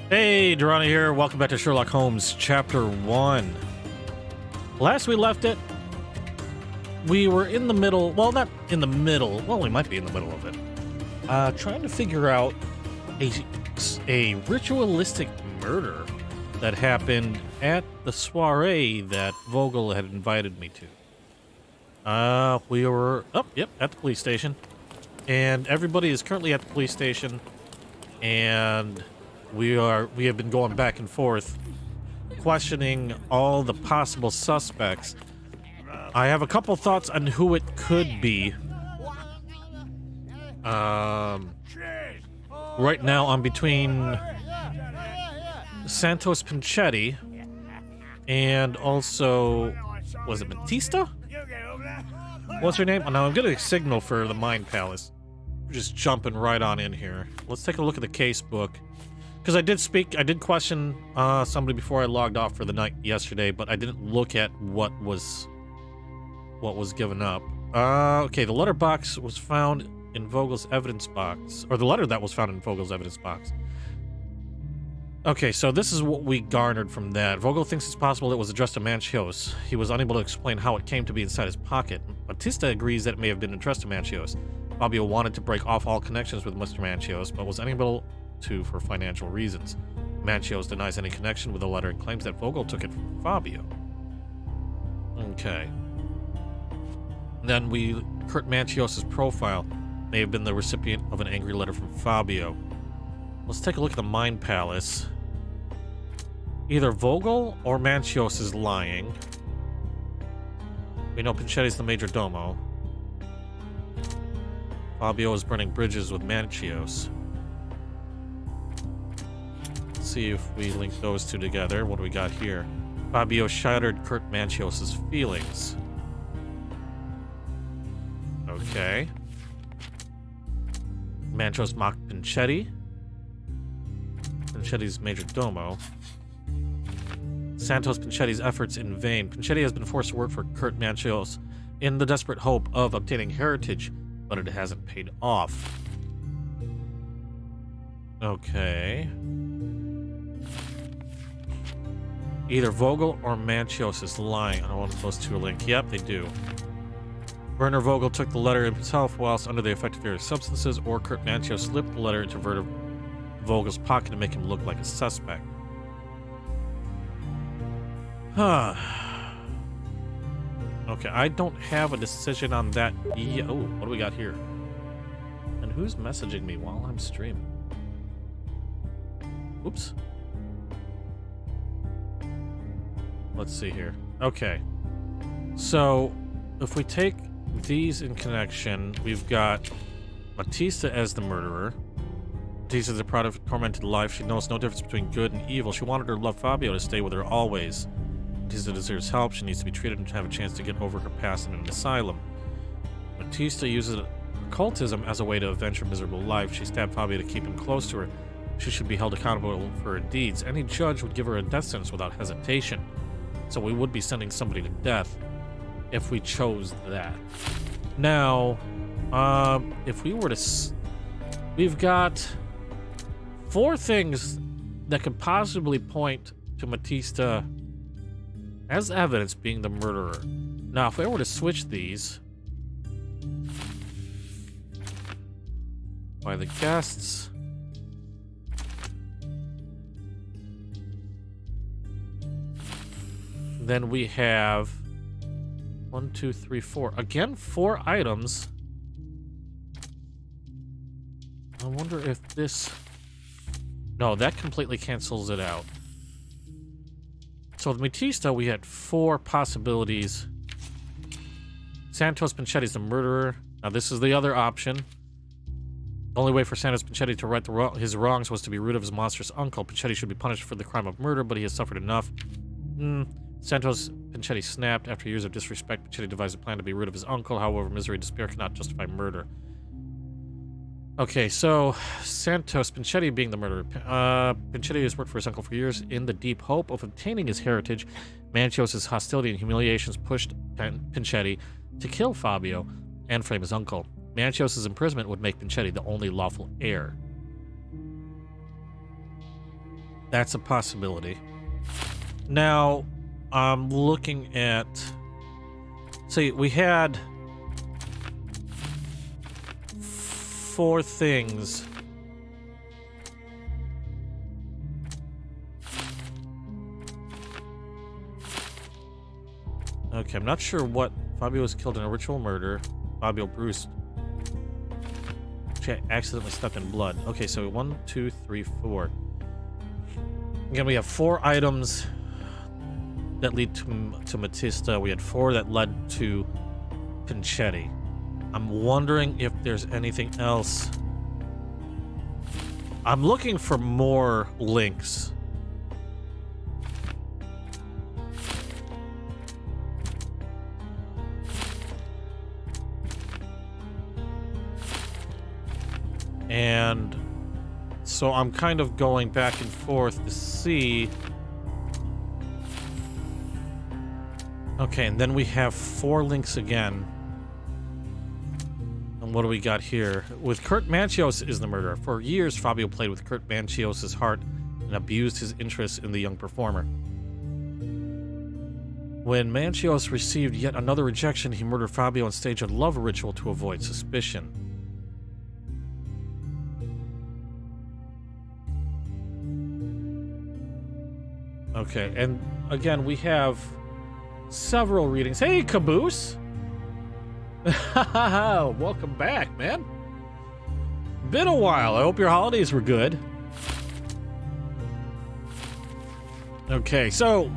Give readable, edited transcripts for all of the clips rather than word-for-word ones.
Hey, Durrani here. Welcome back to Sherlock Holmes, Chapter 1. Last we left it, we were in the middle, well, not in the middle, well, we might be in the middle of it, trying to figure out a ritualistic murder that happened at the soiree that Vogel had invited me to. We were, at the police station, and everybody is currently at the police station, and we have been going back and forth, questioning all the possible suspects. I have a couple thoughts on who it could be. Right now I'm between Santos Pinchetti and also, was it Batista? What's her name? Oh, no, I'm getting a signal for the Mind Palace. We're just jumping right on in here. Let's take a look at the case book. Because I did question somebody before I logged off for the night yesterday, but I didn't look at what was given up. Okay, the letter box was found in Vogel's evidence box, or the letter that was found in Vogel's evidence box. Okay, so this is what we garnered from that. Vogel thinks it's possible it was addressed to Manchios. He was unable to explain how it came to be inside his pocket. Batista agrees that it may have been addressed to Manchios. Fabio wanted to break off all connections with Mr. Manchios, but was unable to for financial reasons. Manchios denies any connection with the letter and claims that Vogel took it from Fabio. Okay. Then Kurt Manchios' profile may have been the recipient of an angry letter from Fabio. Let's take a look at the Mind Palace. Either Vogel or Manchios is lying. We know Pinchetti's the major domo. Fabio is burning bridges with Manchios. See if we link those two together. What do we got here? Fabio shattered Kurt Manchios' feelings. Okay. Manchios mocked Pinchetti. Pinchetti's major domo. Santos Pinchetti's efforts in vain. Pinchetti has been forced to work for Kurt Manchios in the desperate hope of obtaining heritage, but it hasn't paid off. Okay. Either Vogel or Manchios is lying. I don't want those two to link. Yep, they do. Werner Vogel took the letter himself whilst under the effect of various substances, or Kurt Manchios slipped the letter into Vogel's pocket to make him look like a suspect. Huh. Okay, I don't have a decision on that yet. Oh, what do we got here? And who's messaging me while I'm streaming? Oops. Let's see here. Okay. So, if we take these in connection, we've got Batista as the murderer. Batista is a product of tormented life. She knows no difference between good and evil. She wanted her love Fabio to stay with her always. Batista deserves help. She needs to be treated and have a chance to get over her past in an asylum. Batista uses occultism as a way to avenge her miserable life. She stabbed Fabio to keep him close to her. She should be held accountable for her deeds. Any judge would give her a death sentence without hesitation. So we would be sending somebody to death if we chose that. Now, if we were to... We've got 4 things that could possibly point to Batista as evidence being the murderer. Now, if I were to switch these by the guests, then we have 1, 2, 3, 4. Again, 4 items. I wonder if this... No, that completely cancels it out. So with Batista, we had 4 possibilities. Santos Pinchetti is the murderer. Now, this is the other option. The only way for Santos Pinchetti to right his wrongs was to be rid of his monstrous uncle. Pinchetti should be punished for the crime of murder, but he has suffered enough. Santos Pinchetti snapped. After years of disrespect, Pinchetti devised a plan to be rid of his uncle. However, misery and despair cannot justify murder. Okay, so Santos Pinchetti being the murderer. Pinchetti has worked for his uncle for years in the deep hope of obtaining his heritage. Manchios' hostility and humiliations pushed Pinchetti to kill Fabio and frame his uncle. Manchios' imprisonment would make Pinchetti the only lawful heir. That's a possibility. Now, I'm looking at... See, we had 4 things. Okay, I'm not sure what... Fabio was killed in a ritual murder. Fabio Bruce accidentally stepped in blood. Okay, so 1, 2, 3, 4. Again, we have 4 items that lead to Batista. We had 4 that led to Pinchetti. I'm wondering if there's anything else. I'm looking for more links. And so I'm kind of going back and forth to see. Okay, and then we have 4 links again. And what do we got here? With Kurt Manchios is the murderer. For years, Fabio played with Kurt Manchios' heart and abused his interest in the young performer. When Manchios received yet another rejection, he murdered Fabio and staged a love ritual to avoid suspicion. Okay, and again, we have several readings. Hey, Caboose! Welcome back, man. Been a while. I hope your holidays were good. Okay, so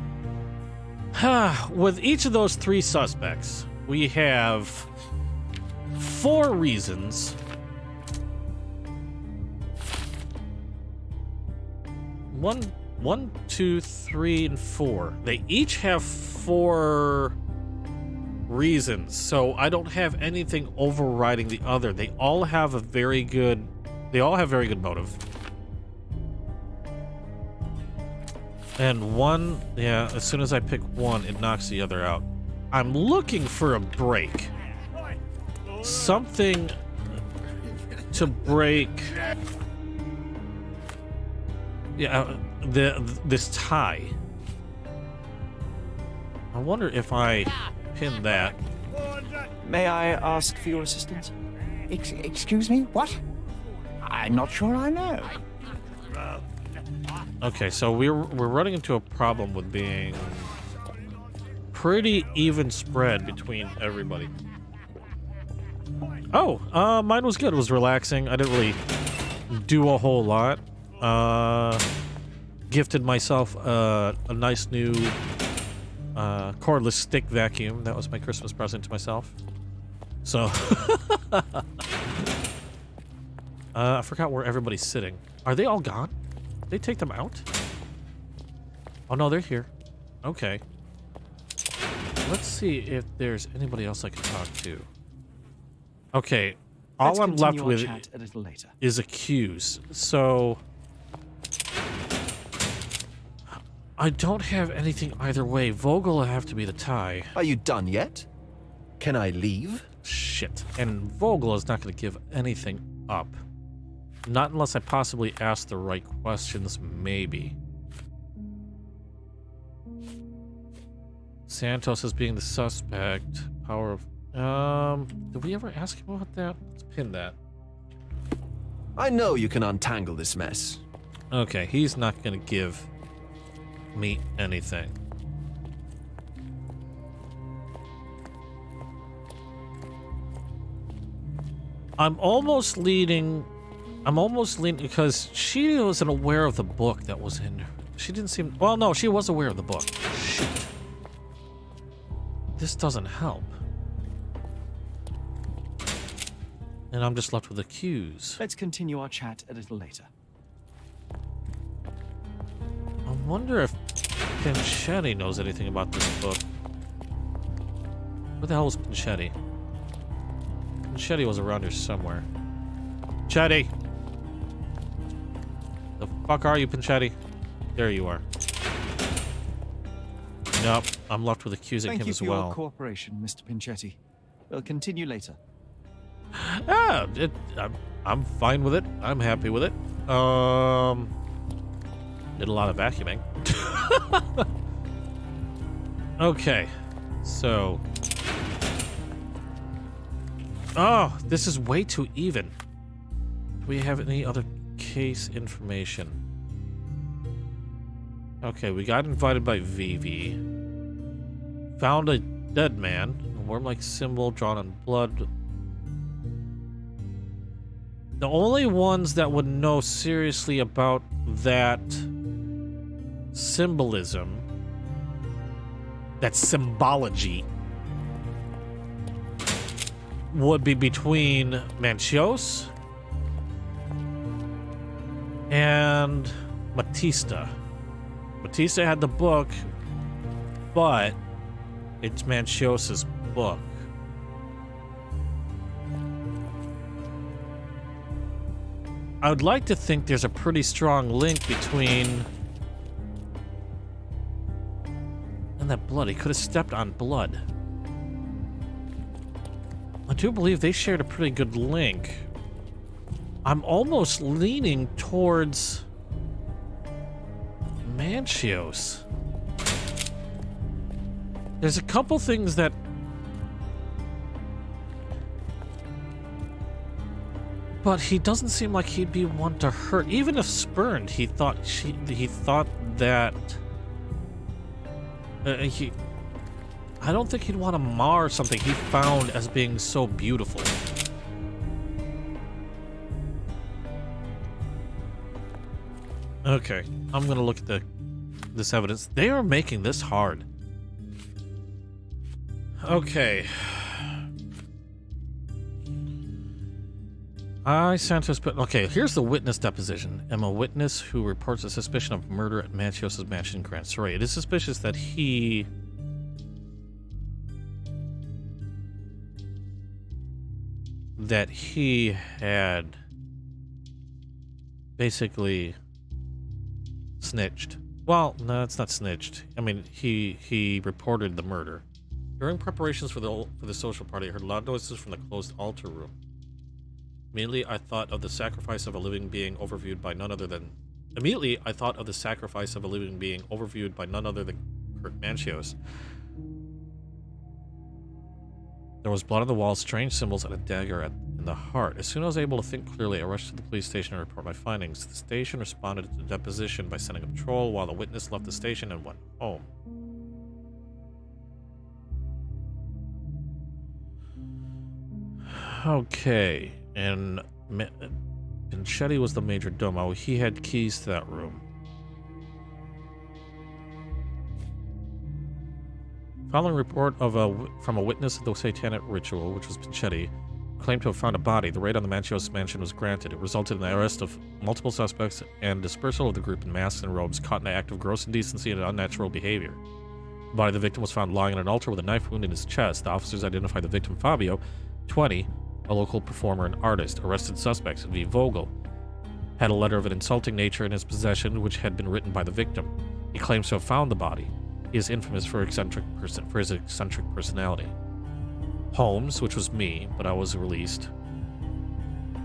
with each of those 3 suspects, we have 4 reasons. 1, 2, 3, and 4. They each have 4 reasons, so I don't have anything overriding the other. They all have very good motive. And one, yeah, as soon as I pick one, it knocks the other out. I'm looking for a break. Something to break. Yeah, this tie. I wonder if I pin that. May I ask for your assistance? Excuse me? What? I'm not sure I know. Okay, so we're running into a problem with being pretty even spread between everybody. Oh, mine was good. It was relaxing. I didn't really do a whole lot. Gifted myself a nice new cordless stick vacuum. That was my Christmas present to myself. So, I forgot where everybody's sitting. Are they all gone? Did they take them out? Oh no, they're here. Okay. Let's see if there's anybody else I can talk to. Okay, all I'm left with a little later. is accused. So I don't have anything either way. Vogel will have to be the tie. Are you done yet? Can I leave? Shit. And Vogel is not going to give anything up. Not unless I possibly ask the right questions, maybe. Santos as being the suspect. Power of... did we ever ask him about that? Let's pin that. I know you can untangle this mess. Okay, he's not going to give me anything. I'm almost leaning because she wasn't aware of the book that was in her. She didn't seem... Well, no, she was aware of the book. Shoot. This doesn't help. And I'm just left with the cues. Let's continue our chat a little later. I wonder if Pinchetti knows anything about this book. Where the hell is Pinchetti? Pinchetti was around here somewhere. Pinchetti! The fuck are you, Pinchetti? There you are. Nope, I'm left with accusing him as well. Thank you for your cooperation, Mr. Pinchetti. We'll continue later. Ah, I'm fine with it. I'm happy with it. Did a lot of vacuuming. Okay, so... Oh, this is way too even. Do we have any other case information? Okay, we got invited by Vivi. Found a dead man. A worm-like symbol drawn on blood. The only ones that would know seriously about that symbolism, that symbology, would be between Manchios and Batista. Batista had the book, but it's Manchios' book. I would like to think there's a pretty strong link between... And that blood, he could have stepped on blood. I do believe they shared a pretty good link. I'm almost leaning towards Manchios. There's a couple things that... But he doesn't seem like he'd be one to hurt. Even if spurned, he thought that... I don't think he'd want to mar something he found as being so beautiful. Okay, I'm gonna look at this evidence. They are making this hard. Okay. Okay, here's the witness deposition. I'm a witness who reports a suspicion of murder at Manchios' mansion in Grand Saray. It is suspicious that he... had basically snitched. Well, no, it's not snitched. I mean, he reported the murder. During preparations for the social party, I heard loud noises from the closed altar room. Immediately, I thought of the sacrifice of a living being overviewed by none other than... Kurt Manchios. There was blood on the walls, strange symbols, and a dagger in the heart. As soon as I was able to think clearly, I rushed to the police station and report my findings. The station responded to the deposition by sending a patrol, while the witness left the station and went home. Okay, and Pinchetti was the major domo. He had keys to that room. Following report from a witness of the satanic ritual, which was Pinchetti, claimed to have found a body, the raid on the Manchios mansion was granted. It resulted in the arrest of multiple suspects and dispersal of the group in masks and robes caught in an act of gross indecency and unnatural behavior. The body of the victim was found lying on an altar with a knife wound in his chest. The officers identified the victim, Fabio, 20, a local performer and artist. Arrested suspects, V. Vogel, had a letter of an insulting nature in his possession, which had been written by the victim. He claims to have found the body. He is infamous for his eccentric personality. Holmes, which was me, but I was released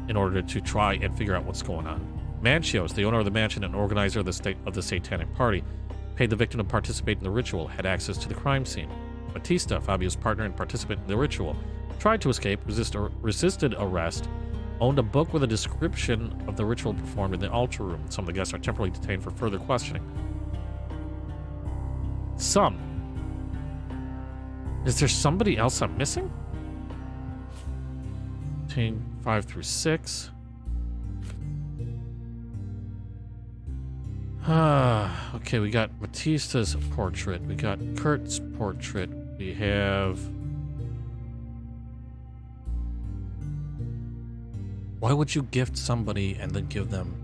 in order to try and figure out what's going on. Manchios, the owner of the mansion and organizer of the satanic party, paid the victim to participate in the ritual, had access to the crime scene. Batista, Fabio's partner and participant in the ritual, tried to escape, resisted arrest, owned a book with a description of the ritual performed in the altar room. Some of the guests are temporarily detained for further questioning. Some. Is there somebody else I'm missing? 5 through 6. Okay, we got Batista's portrait. We got Kurt's portrait. We have... Why would you gift somebody and then give them...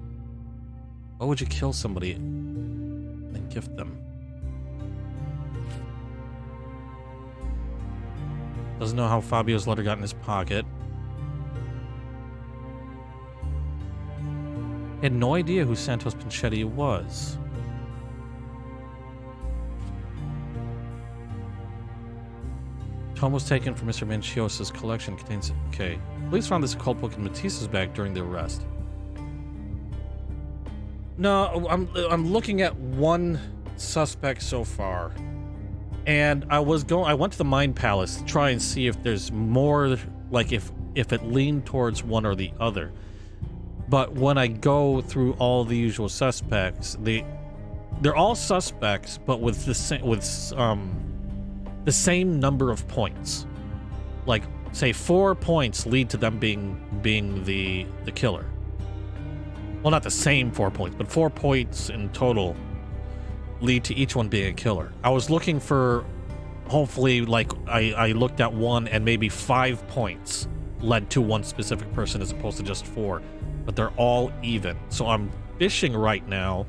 Why would you kill somebody and then gift them? Doesn't know how Fabio's letter got in his pocket. He had no idea who Santos Pinchetti was. Tome was taken from Mr. Manchios' collection. Contains... Okay. Police found this occult book in Matisse's bag during the arrest. No, I'm looking at one suspect so far. And I went to the Mind Palace to try and see if there's more, like if it leaned towards one or the other. But when I go through all the usual suspects, they're all suspects, but with the same number of points. Like, say 4 points lead to them being the killer. Well, not the same 4 points, but 4 points in total lead to each one being a killer. I was looking for, hopefully, like, I looked at one and maybe 5 points led to one specific person as opposed to just 4. But they're all even. So I'm fishing right now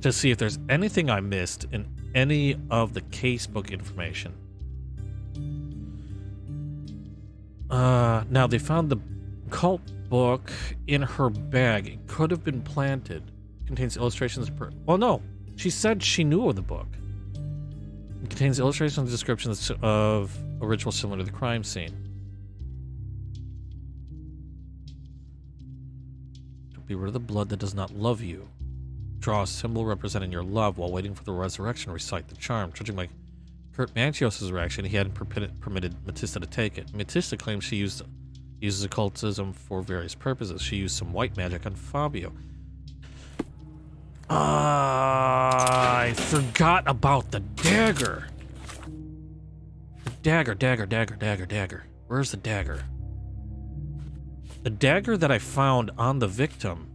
to see if there's anything I missed in any of the casebook information. Now, they found the cult book in her bag. It could have been planted. It contains illustrations per... Well, no. She said she knew of the book. It contains illustrations and descriptions of a ritual similar to the crime scene. Don't be rid of the blood that does not love you. Draw a symbol representing your love while waiting for the resurrection. Recite the charm. Judging by Kurt Manchios' reaction, he hadn't permitted Matista to take it. Matista claims she uses occultism for various purposes. She used some white magic on Fabio. I forgot about the dagger. The dagger. Where's the dagger? The dagger that I found on the victim.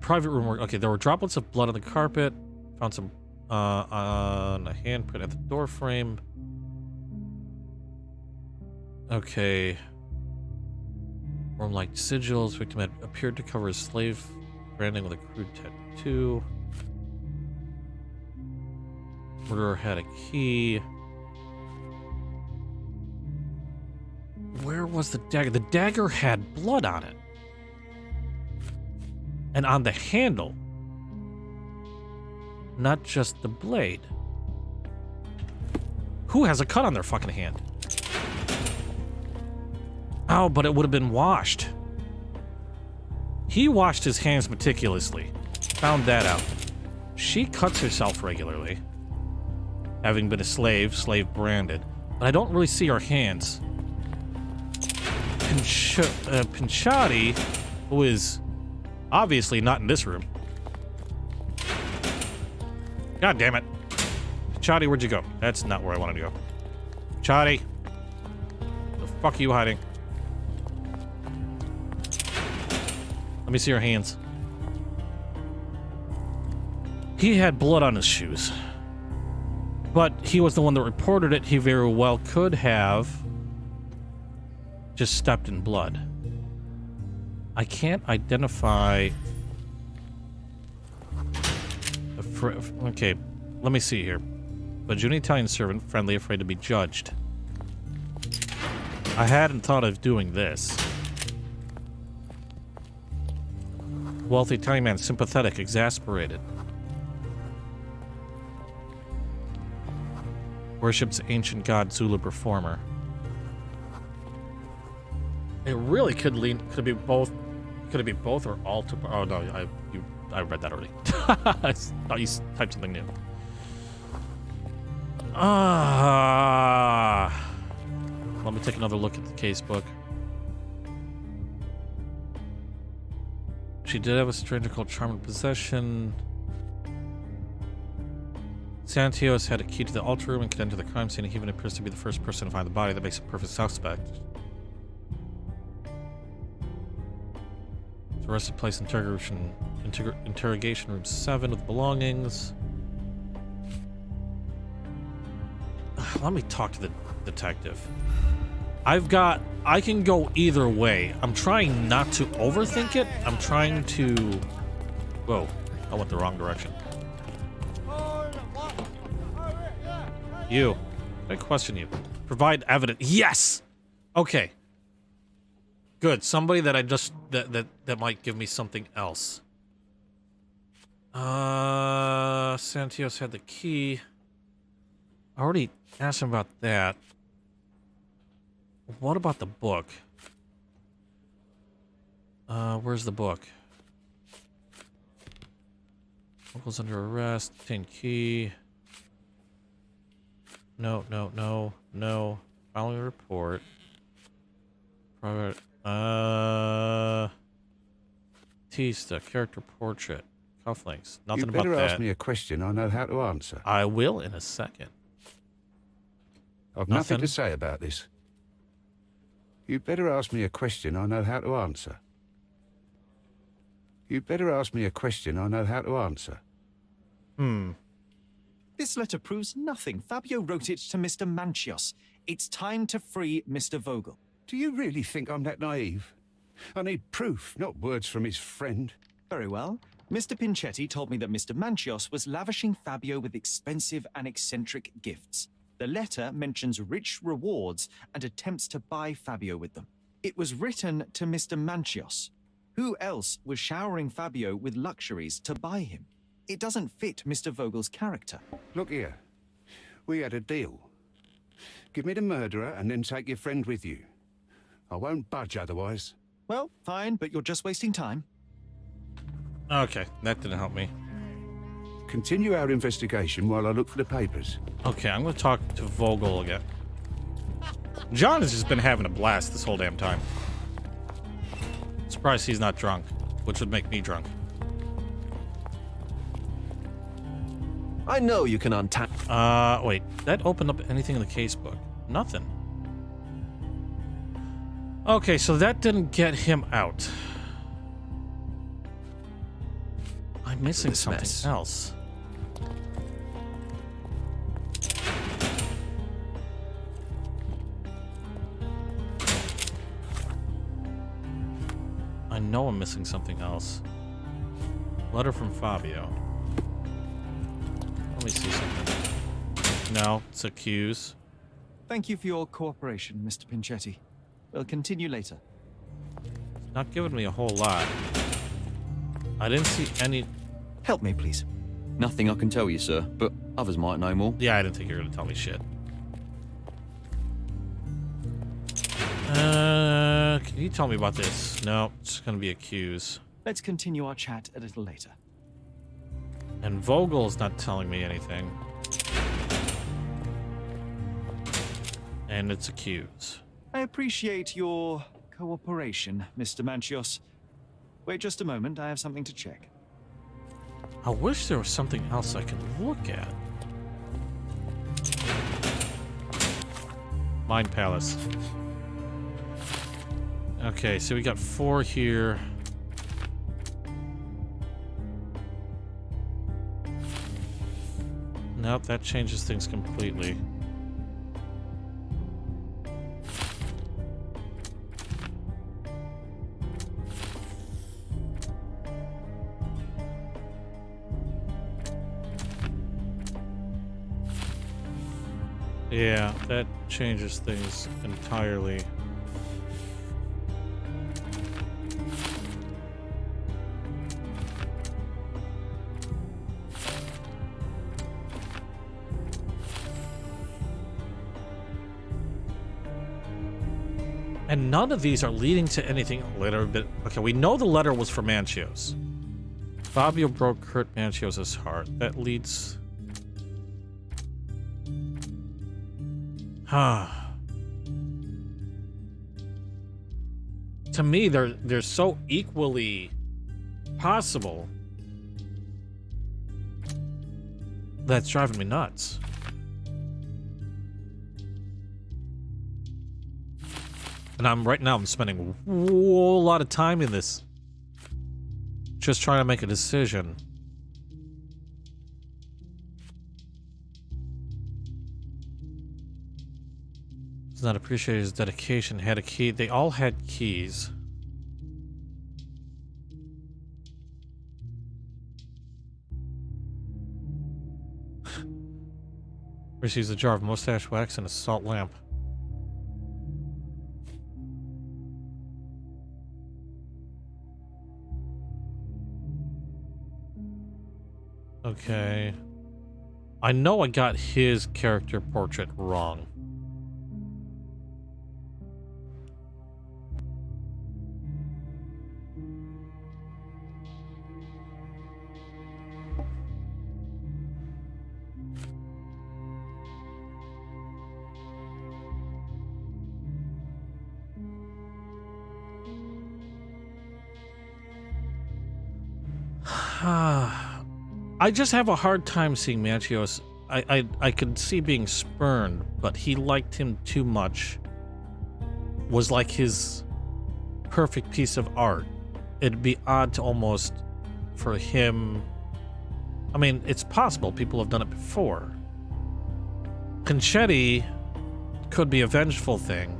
Private room work. Okay, there were droplets of blood on the carpet. Found some on a handprint at the door frame. Okay. Worm-like sigils. Victim had appeared to cover his slave branding with a crude tattoo. Murderer had a key. Where was the dagger? The dagger had blood on it. And on the handle. Not just the blade. Who has a cut on their fucking hand? Oh, but it would have been washed. He washed his hands meticulously. Found that out. She cuts herself regularly. Having been a slave branded. But I don't really see her hands. Pinchetti, who is obviously not in this room. God damn it. Pinchetti, where'd you go? That's not where I wanted to go. Pinchetti. The fuck are you hiding? Let me see your hands. He had blood on his shoes. But he was the one that reported it. He very well could have just stepped in blood. I can't identify... Okay, let me see here. But June Italian servant, friendly, afraid to be judged. I hadn't thought of doing this. Wealthy Italian man, sympathetic, exasperated. Worships ancient god Zulu performer. It really could lean. Could be both. Could it be both or all? Oh no, I read that already. I thought you typed something new. Let me take another look at the case book. She did have a stranger called Charm in possession. Santios had a key to the altar room and could enter the crime scene. He even appears to be the first person to find the body. That makes him a perfect suspect. The arrested place interrogation room 7 with belongings. Let me talk to the detective. I can go either way. I'm trying not to overthink it. I'm trying to... Whoa, I went the wrong direction. You. I question you. Provide evidence. Yes! Okay. Good. Somebody that I just... That might give me something else. Santios had the key. I already asked him about that. What about the book? Where's the book? Uncle's under arrest. Obtain key. No. Following a report. Private. Tista. Character portrait. Cufflinks. Nothing about that. You better ask me a question I know how to answer. I will in a second. I've nothing to say about this. You better ask me a question I know how to answer. You better ask me a question I know how to answer. This letter proves nothing. Fabio wrote it to Mr. Manchios. It's time to free Mr. Vogel. Do you really think I'm that naive? I need proof, not words from his friend. Very well. Mr. Pinchetti told me that Mr. Manchios was lavishing Fabio with expensive and eccentric gifts. The letter mentions rich rewards and attempts to buy Fabio with them. It was written to Mr. Manchios. Who else was showering Fabio with luxuries to buy him? It doesn't fit Mr. Vogel's character. Look here. We had a deal. Give me the murderer and then take your friend with you. I won't budge otherwise. Well, fine, but you're just wasting time. Okay, that didn't help me. Continue our investigation while I look for the papers. Okay, I'm going to talk to Vogel again. John has just been having a blast this whole damn time. Surprised he's not drunk, which would make me drunk. I know you can untangle. Wait. That opened up anything in the case book? Nothing. Okay, so that didn't get him out. I'm missing something else. I know I'm missing something else. Letter from Fabio. Let me see something. No, it's accused. Thank you for your cooperation, Mr. Pinchetti. We'll continue later. Not giving me a whole lot. I didn't see any... Help me, please. Nothing I can tell you, sir, but others might know more. Yeah, I didn't think you were going to tell me shit. Can you tell me about this? No, it's going to be accused. Let's continue our chat a little later. And Vogel's not telling me anything. And it's accused. I appreciate your cooperation, Mr. Manchios. Wait just a moment, I have something to check. I wish there was something else I could look at. Mind Palace. Okay, so we got 4 here. Nope, that changes things completely. Yeah, that changes things entirely. And none of these are leading to anything. Okay, we know the letter was for Manchios. Fabio broke Kurt Manchios' heart. That leads... To me, they're so equally possible. That's driving me nuts. And right now I'm spending a whole lot of time in this. Just trying to make a decision. Does not appreciate his dedication. Had a key. They all had keys. Receives a jar of mustache wax and a salt lamp. Okay. I know I got his character portrait wrong. I just have a hard time seeing Manchios. I could see being spurned, but he liked him too much. Was like his perfect piece of art. It'd be odd to almost for him. I mean, it's possible. People have done it before. Conchetti could be a vengeful thing.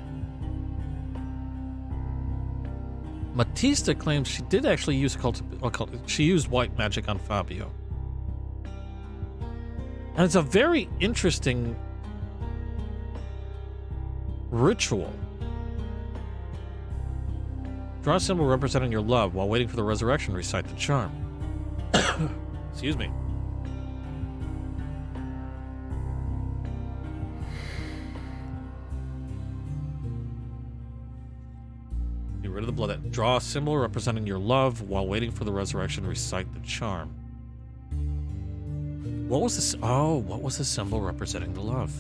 Matista claims she did actually use she used white magic on Fabio. And it's a very interesting ritual. Draw a symbol representing your love while waiting for the resurrection. Recite the charm. Excuse me. Get rid of the blood. Draw a symbol representing your love while waiting for the resurrection. Recite the charm. What was this? Oh, what was the symbol representing the love?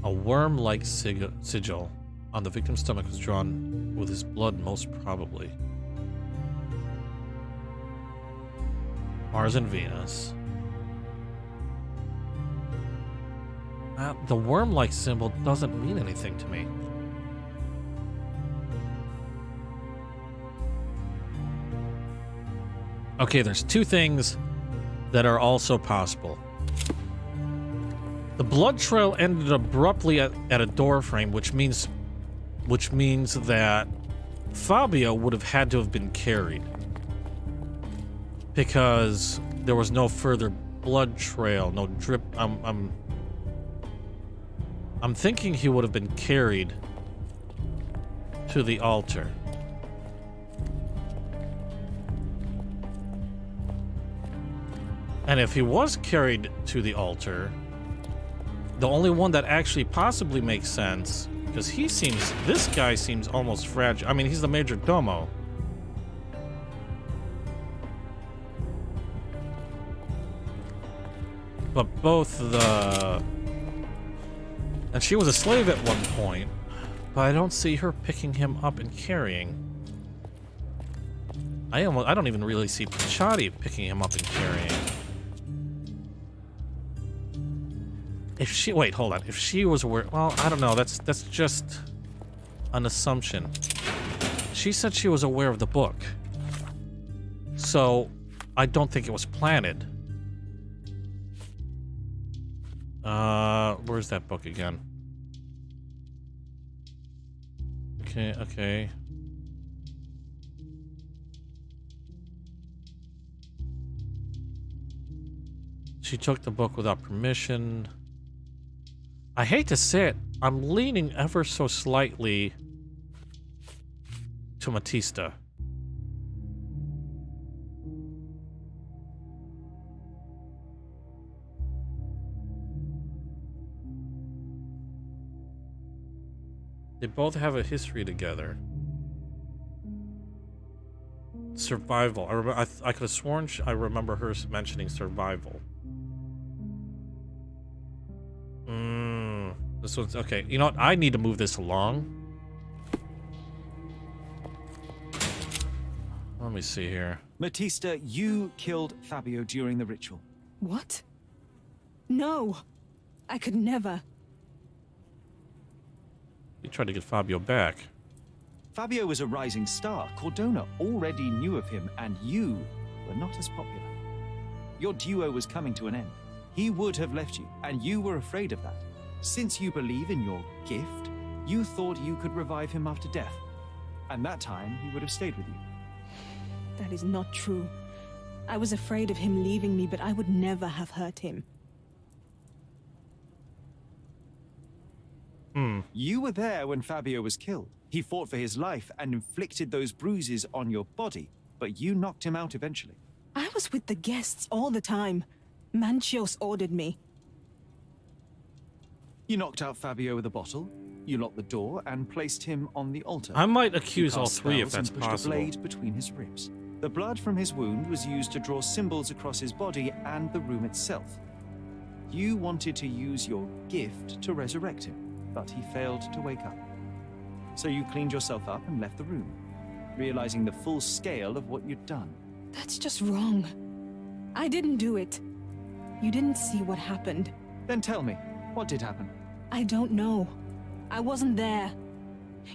A worm-like sigil on the victim's stomach was drawn with his blood, most probably. Mars and Venus. The worm-like symbol doesn't mean anything to me. Okay, there's two things that are also possible. The blood trail ended abruptly at a door frame, which means that Fabio would have had to have been carried. Because there was no further blood trail, no drip. I'm thinking he would have been carried to the altar. And if he was carried to the altar, the only one that actually possibly makes sense, because this guy seems almost fragile. I mean, he's the major domo. But and she was a slave at one point, but I don't see her picking him up and carrying. I don't even really see Pichotti picking him up and carrying. Wait, hold on. If she was aware, well, I don't know. That's just an assumption. She said she was aware of the book. So, I don't think it was planted. Where's that book again? Okay, okay. She took the book without permission. I hate to say it, I'm leaning ever so slightly to Matista. They both have a history together. Survival. I could have sworn I remember her mentioning survival. This one's okay. You know what? I need to move this along. Let me see here. Matista, you killed Fabio during the ritual. What? No. I could never. You tried to get Fabio back. Fabio was a rising star. Cordona already knew of him, and you were not as popular. Your duo was coming to an end. He would have left you, and you were afraid of that. Since you believe in your gift, you thought you could revive him after death. And that time, he would have stayed with you. That is not true. I was afraid of him leaving me, but I would never have hurt him. You were there when Fabio was killed. He fought for his life and inflicted those bruises on your body, but you knocked him out eventually. I was with the guests all the time. Manchios ordered me. You knocked out Fabio with a bottle, you locked the door, and placed him on the altar. I might You accuse all cast three if spells that's and pushed possible. a blade between his ribs. The blood from his wound was used to draw symbols across his body and the room itself. You wanted to use your gift to resurrect him, but he failed to wake up. So you cleaned yourself up and left the room, realizing the full scale of what you'd done. That's just wrong. I didn't do it. You didn't see what happened. Then tell me, what did happen? I don't know. I wasn't there.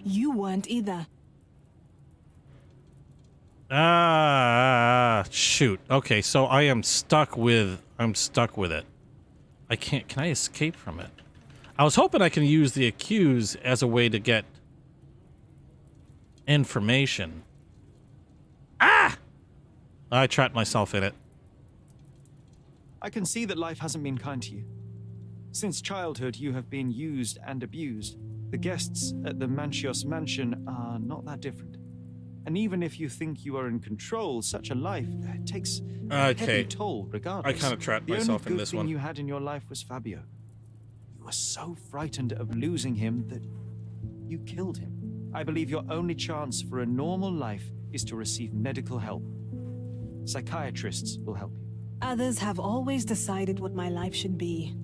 You weren't either. Shoot. Okay, so I'm stuck with it. I can't, can I escape from it? I was hoping I can use the accuse as a way to get information. I trapped myself in it. I can see that life hasn't been kind to you. Since childhood, you have been used and abused. The guests at the Manchios mansion are not that different. And even if you think you are in control, such a life takes a heavy toll regardless. I kind of trapped the myself only in good this thing one. you had in your life was Fabio. You were so frightened of losing him that you killed him. I believe your only chance for a normal life is to receive medical help. Psychiatrists will help you. Others have always decided what my life should be.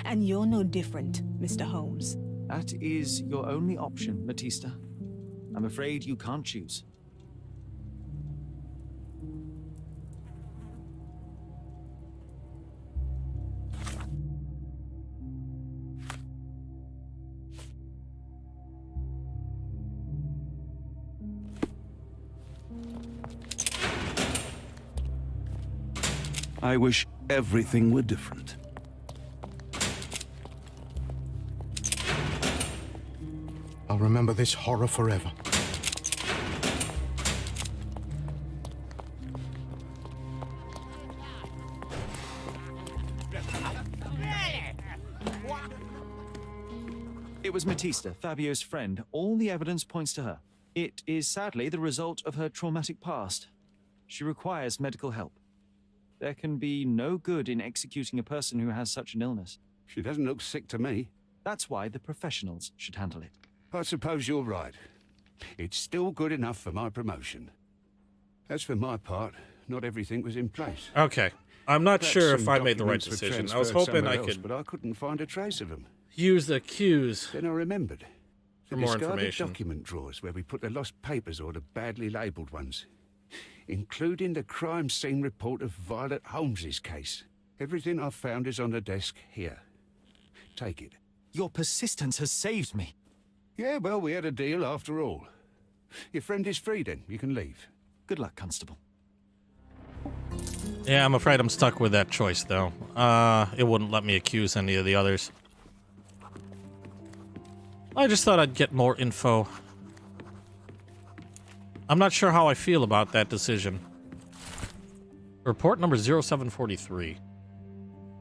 And you're no different, Mr. Holmes. That is your only option, Matista. I'm afraid you can't choose. I wish everything were different. I'll remember this horror forever. It was Matista, Fabio's friend. All the evidence points to her. It is sadly the result of her traumatic past. She requires medical help. There can be no good in executing a person who has such an illness. She doesn't look sick to me. That's why the professionals should handle it. I suppose you're right. It's still good enough for my promotion. As for my part, not everything was in place. Okay. I'm not Perhaps sure if some I made the right documents were decision. I was transferred hoping I somewhere else, could but I couldn't find a trace of them. use the accuse. Then I remembered. For The more discarded information. document drawers where we put the lost papers or the badly labelled ones, including the crime scene report of Violet Holmes's case. Everything I've found is on the desk here. Take it. Your persistence has saved me. Yeah, well, we had a deal after all. Your friend is free then. You can leave. Good luck, Constable. Yeah, I'm afraid I'm stuck with that choice, though. It wouldn't let me accuse any of the others. I just thought I'd get more info. I'm not sure how I feel about that decision. Report number 0743.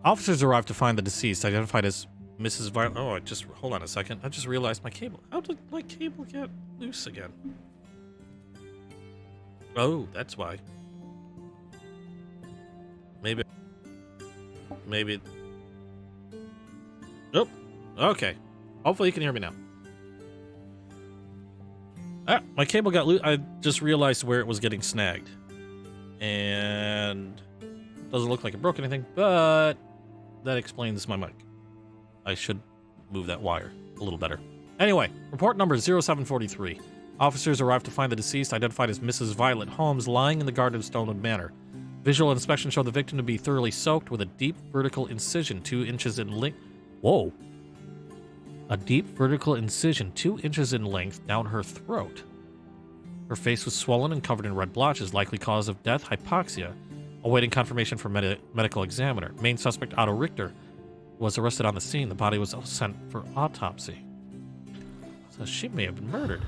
Officers arrived to find the deceased, identified as Mrs. Violet. Oh, hold on a second. I just realized my cable. How did my cable get loose again? Oh, that's why. Maybe. Nope. Okay. Hopefully you can hear me now. Ah, my cable got loose. I just realized where it was getting snagged. And doesn't look like it broke anything, but that explains my mic. I should move that wire a little better. Anyway, report number 0743. Officers arrived to find the deceased, identified as Mrs. Violet Holmes, lying in the garden of Stonewood Manor. Visual inspection showed the victim to be thoroughly soaked with a deep vertical incision 2 inches in length. Whoa. A deep vertical incision 2 inches in length down her throat. Her face was swollen and covered in red blotches, likely cause of death, hypoxia. Awaiting confirmation from medical examiner. Main suspect, Otto Richter, was arrested on the scene. The body was sent for autopsy. So she may have been murdered.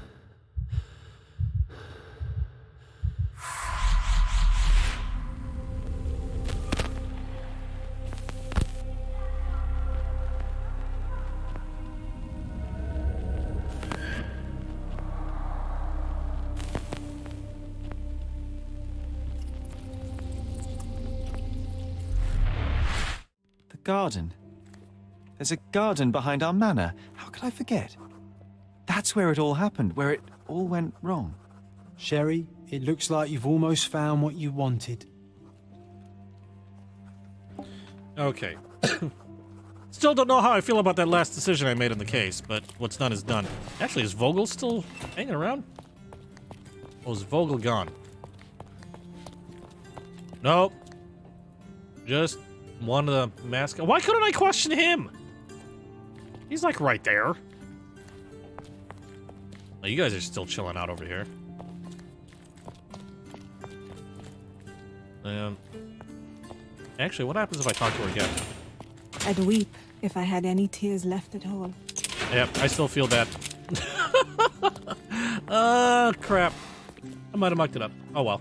Garden. There's a garden behind our manor. How could I forget? That's where it all happened, where it all went wrong. Sherry, it looks like you've almost found what you wanted. Okay. Still don't know how I feel about that last decision I made in the case, but what's done is done. Actually, is Vogel still hanging around? Or is Vogel gone? Nope. Just one of the mascots. Why couldn't I question him? He's like right there. Oh, you guys are still chilling out over here. Actually, what happens if I talk to her again? I'd weep if I had any tears left at all. Yep, I still feel that. Crap. I might have mucked it up. Oh well.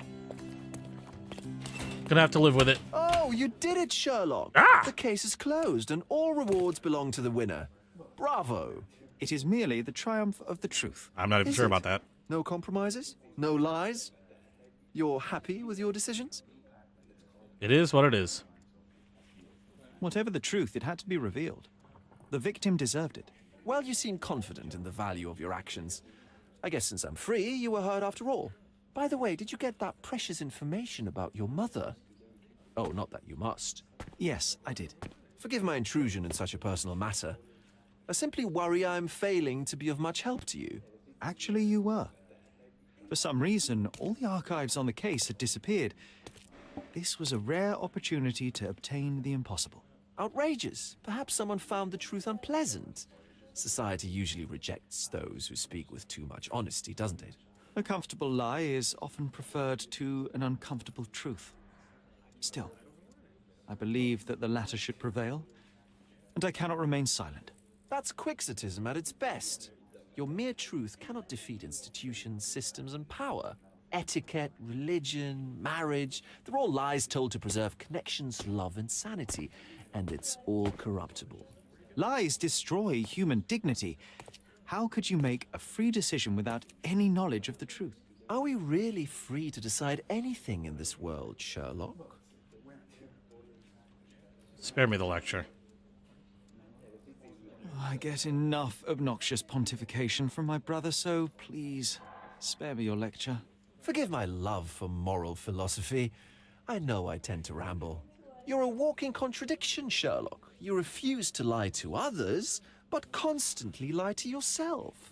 Gonna have to live with it. Oh, you did it, Sherlock. Ah! The case is closed and all rewards belong to the winner. Bravo. It is merely the triumph of the truth. I'm not even Is sure it? about that. No compromises? No lies? You're happy with your decisions? It is what it is. Whatever the truth, it had to be revealed. The victim deserved it. Well, you seem confident in the value of your actions. I guess since I'm free, you were heard after all. By the way, did you get that precious information about your mother? Oh, not that you must. Yes, I did. Forgive my intrusion in such a personal matter. I simply worry I'm failing to be of much help to you. Actually, you were. For some reason, all the archives on the case had disappeared. This was a rare opportunity to obtain the impossible. Outrageous. Perhaps someone found the truth unpleasant. Society usually rejects those who speak with too much honesty, doesn't it? A comfortable lie is often preferred to an uncomfortable truth. Still, I believe that the latter should prevail, and I cannot remain silent. That's quixotism at its best. Your mere truth cannot defeat institutions, systems, and power. Etiquette, religion, marriage, they're all lies told to preserve connections, love, and sanity. And it's all corruptible. Lies destroy human dignity. How could you make a free decision without any knowledge of the truth? Are we really free to decide anything in this world, Sherlock? Spare me the lecture. I get enough obnoxious pontification from my brother, so please, spare me your lecture. Forgive my love for moral philosophy. I know I tend to ramble. You're a walking contradiction, Sherlock. You refuse to lie to others, but constantly lie to yourself.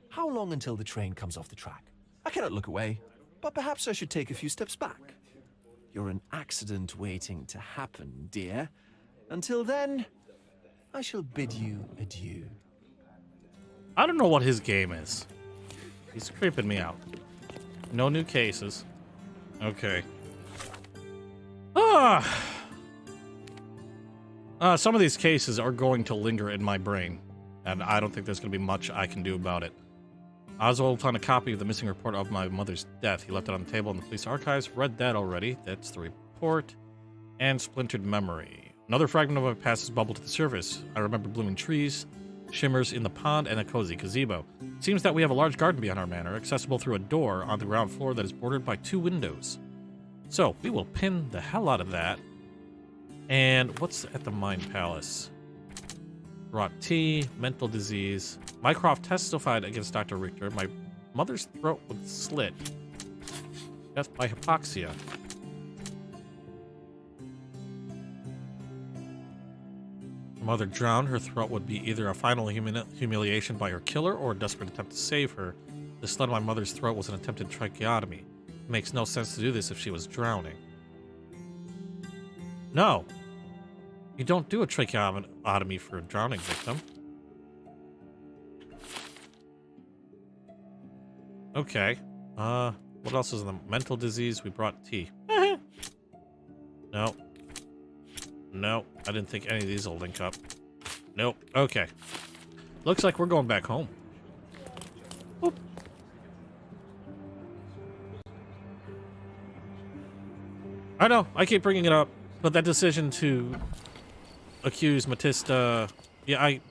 How long until the train comes off the track? I cannot look away, but perhaps I should take a few steps back. You're an accident waiting to happen, dear. Until then, I shall bid you adieu. I don't know what his game is. He's creeping me out. No new cases. Okay. Some of these cases are going to linger in my brain, and I don't think there's going to be much I can do about it. Oswald found a copy of the missing report of my mother's death. He left it on the table in the police archives. Read that already. That's the report. And splintered memory. Another fragment of my past is bubbled to the surface. I remember blooming trees, shimmers in the pond, and a cozy gazebo. It seems that we have a large garden beyond our manor, accessible through a door on the ground floor that is bordered by 2 windows. So, we will pin the hell out of that. And what's at the Mind Palace? Brought tea, mental disease. Mycroft testified against Dr. Richter. My mother's throat was slit. Death by hypoxia. Mother drowned. Her throat would be either a final humiliation by her killer or a desperate attempt to save her. The slit on my mother's throat was an attempted tracheotomy. It makes no sense to do this if she was drowning. No. You don't do a tracheotomy for a drowning victim. Okay. What else is in the mental disease? We brought tea. No. No, I didn't think any of these will link up. Nope. Okay. Looks like we're going back home. Oop. I know, I keep bringing it up, but that decision to accuse Matista... Yeah, I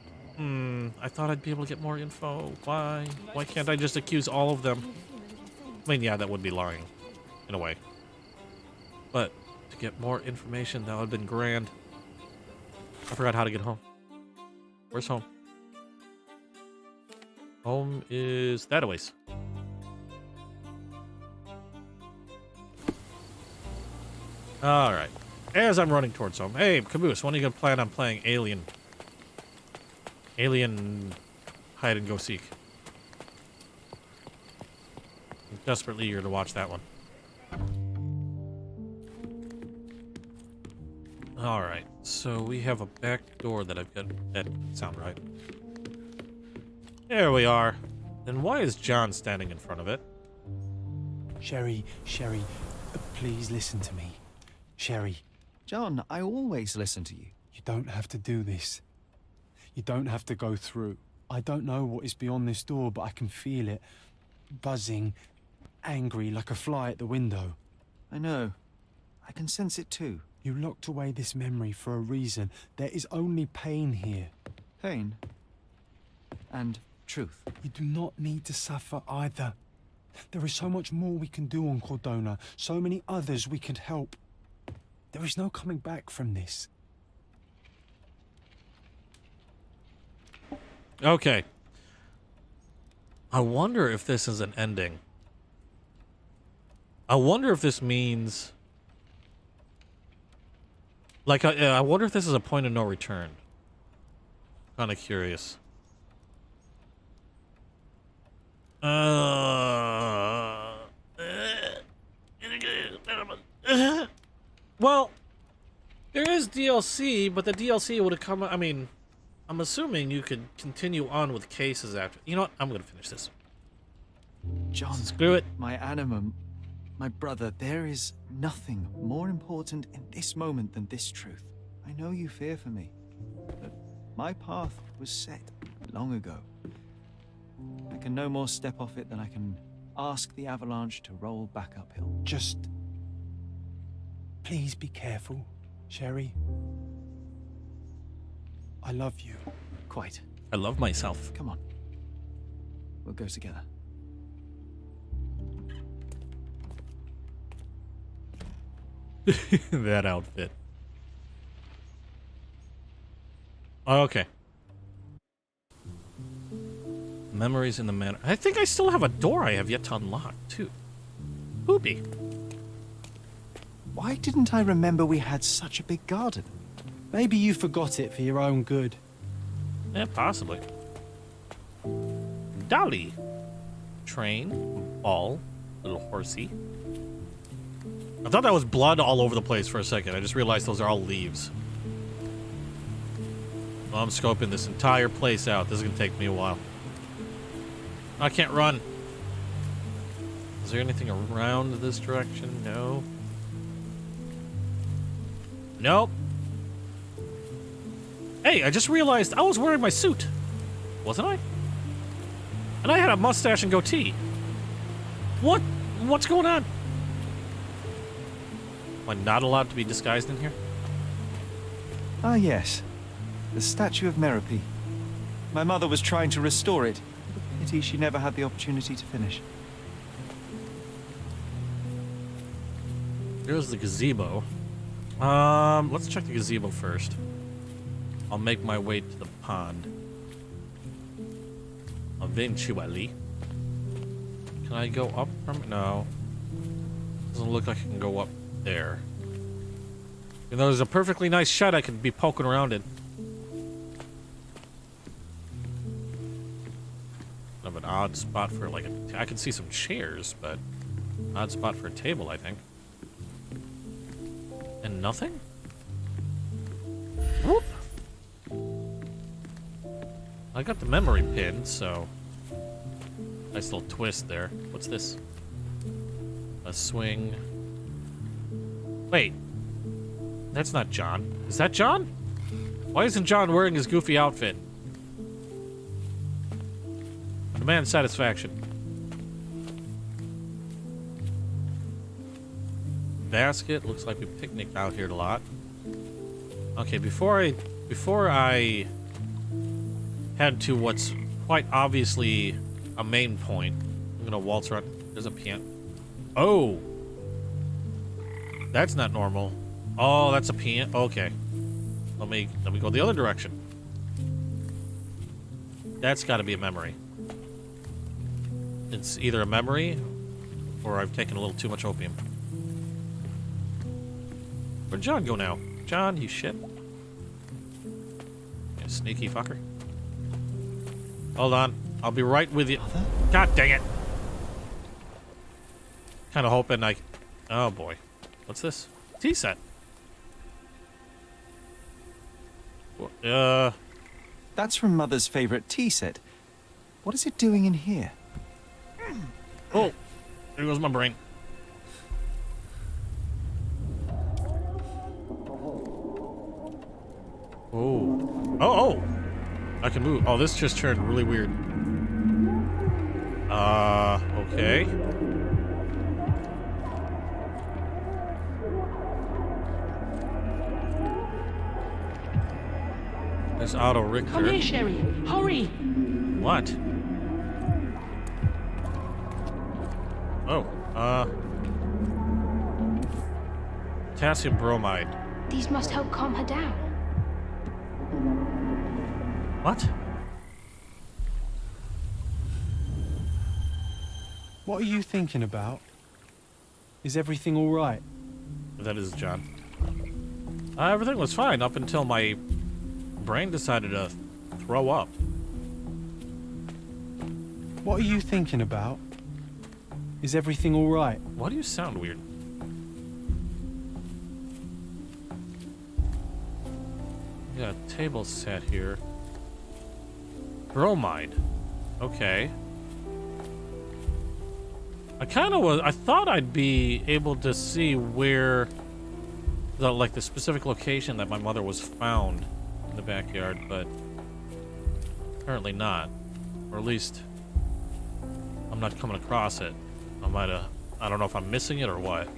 thought I'd be able to get more info. Why? Why can't I just accuse all of them? I mean, yeah, that would be lying, in a way. But to get more information, that would have been grand. I forgot how to get home. Where's home? Home is that a ways. Alright. As I'm running towards home. Hey, Caboose, when are you going to plan on playing Alien? Alien hide and go seek. I'm desperately eager to watch that one. Alright, so we have a back door that I've got. That doesn't sound right. There we are. Then why is John standing in front of it? Sherry, please listen to me. Sherry. John, I always listen to you. You don't have to do this. You don't have to go through. I don't know what is beyond this door, but I can feel it. Buzzing, angry, like a fly at the window. I know. I can sense it too. You locked away this memory for a reason. There is only pain here. Pain. And truth. You do not need to suffer either. There is so much more we can do on Cordona. So many others we can help. There is no coming back from this. Okay. I wonder if this is an ending. I wonder if this means... Like, I wonder if this is a point of no return. Kind of curious. Well, there is DLC, but the DLC would have come... I mean, I'm assuming you could continue on with cases after... You know what? I'm going to finish this. John, Screw it. my animum, my brother, there is nothing more important in this moment than this truth. I know you fear for me, but my path was set long ago. I can no more step off it than I can ask the avalanche to roll back uphill. Just... please be careful, Sherry. I love you. Quite. I love myself. Come on. We'll go together. That outfit. Okay. Memories in the manor. I think I still have a door I have yet to unlock, too. Poopy. Why didn't I remember we had such a big garden? Maybe you forgot it for your own good. Yeah, possibly. Dolly. Train. Ball. Little horsey. I thought that was blood all over the place for a second. I just realized those are all leaves. Well, I'm scoping this entire place out. This is going to take me a while. I can't run. Is there anything around this direction? No. Nope. Hey, I just realized I was wearing my suit. Wasn't I? And I had a mustache and goatee. What? What's going on? Am I not allowed to be disguised in here? Ah, yes. The statue of Merope. My mother was trying to restore it. Pity she never had the opportunity to finish. Here's the gazebo. Let's check the gazebo first. I'll make my way to the pond. Eventually. Can I go up from it? No. Doesn't look like I can go up there. You know, there's a perfectly nice shed I could be poking around in. Kind of an odd spot for like I can see some chairs, but odd spot for a table, I think. And nothing? Whoop! I got the memory pin, so nice little twist there. What's this? A swing. Wait. That's not John. Is that John? Why isn't John wearing his goofy outfit? Demand satisfaction. Basket. Looks like we picnicked out here a lot. Okay, before I head to what's quite obviously a main point, I'm gonna waltz around. There's a piano. Oh, that's not normal. Oh, that's a piano. Okay, let me go the other direction. That's got to be a memory. It's either a memory, or I've taken a little too much opium. Where'd John go now? John, you shit. You sneaky fucker. Hold on. I'll be right with you. Mother? God dang it. Kind of hoping I... Oh, boy. What's this? Tea set. That's from Mother's favorite tea set. What is it doing in here? Oh. There goes my brain. Oh. Oh. I can move. Oh, this just turned really weird. Okay. There's Otto Richter. Come here, Sherry. Hurry! What? Oh, potassium bromide. These must help calm her down. What? What are you thinking about? Is everything all right? That is John. Everything was fine up until my brain decided to throw up. What are you thinking about? Is everything all right? Why do you sound weird? We got a table set here. Bromide. Okay. I thought I'd be able to see where the specific location that my mother was found in the backyard, but apparently not. Or at least I'm not coming across it. I don't know if I'm missing it or what.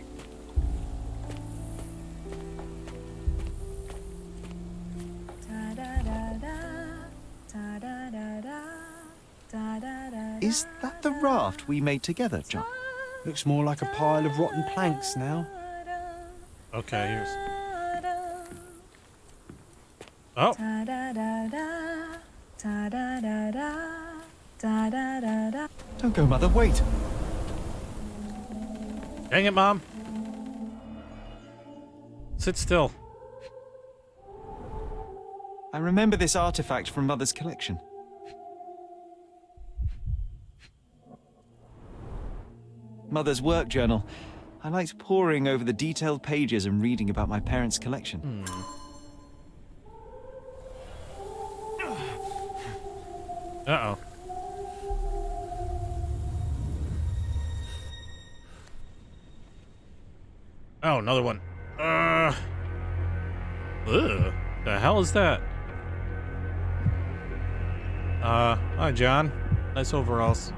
Is that the raft we made together, John? Looks more like a pile of rotten planks now. Okay, here's... Oh! Don't go, Mother, wait! Dang it, Mom! Sit still. I remember this artifact from Mother's collection. Mother's work journal. I liked poring over the detailed pages and reading about my parents' collection. Uh-oh. Oh, another one. Ugh. The hell is that? Hi, John. Nice overalls.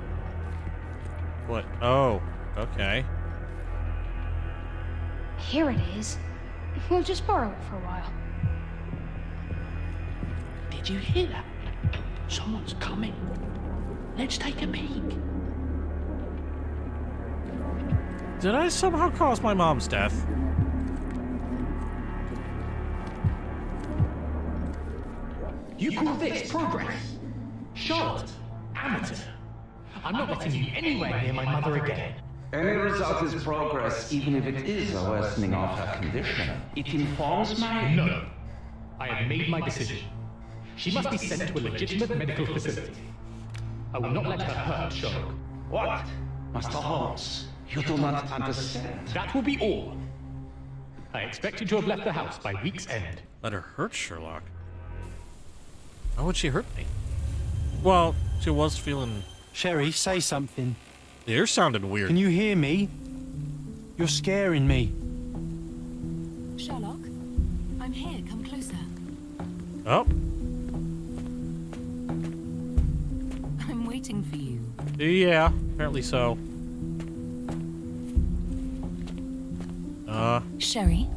What? Oh, okay. Here it is. We'll just borrow it for a while. Did you hear that? Someone's coming. Let's take a peek. Did I somehow cause my mom's death? You call this progress? Charlotte, amateur. I'm not letting you anywhere near my mother again. Any result is progress, even if it is a worsening of her condition. It informs my... No. I have made my decision. She must be sent to a legitimate medical facility. I will not let her hurt Sherlock. What? Master Holmes, you do not understand. That will be all. I expect you to have left the house by week's end. Let her hurt Sherlock? Why would she hurt me? Well, she was feeling... Sherry, say something. The ear sounded weird. Can you hear me? You're scaring me. Sherlock, I'm here. Come closer. Oh. I'm waiting for you. Yeah, apparently so. Sherry,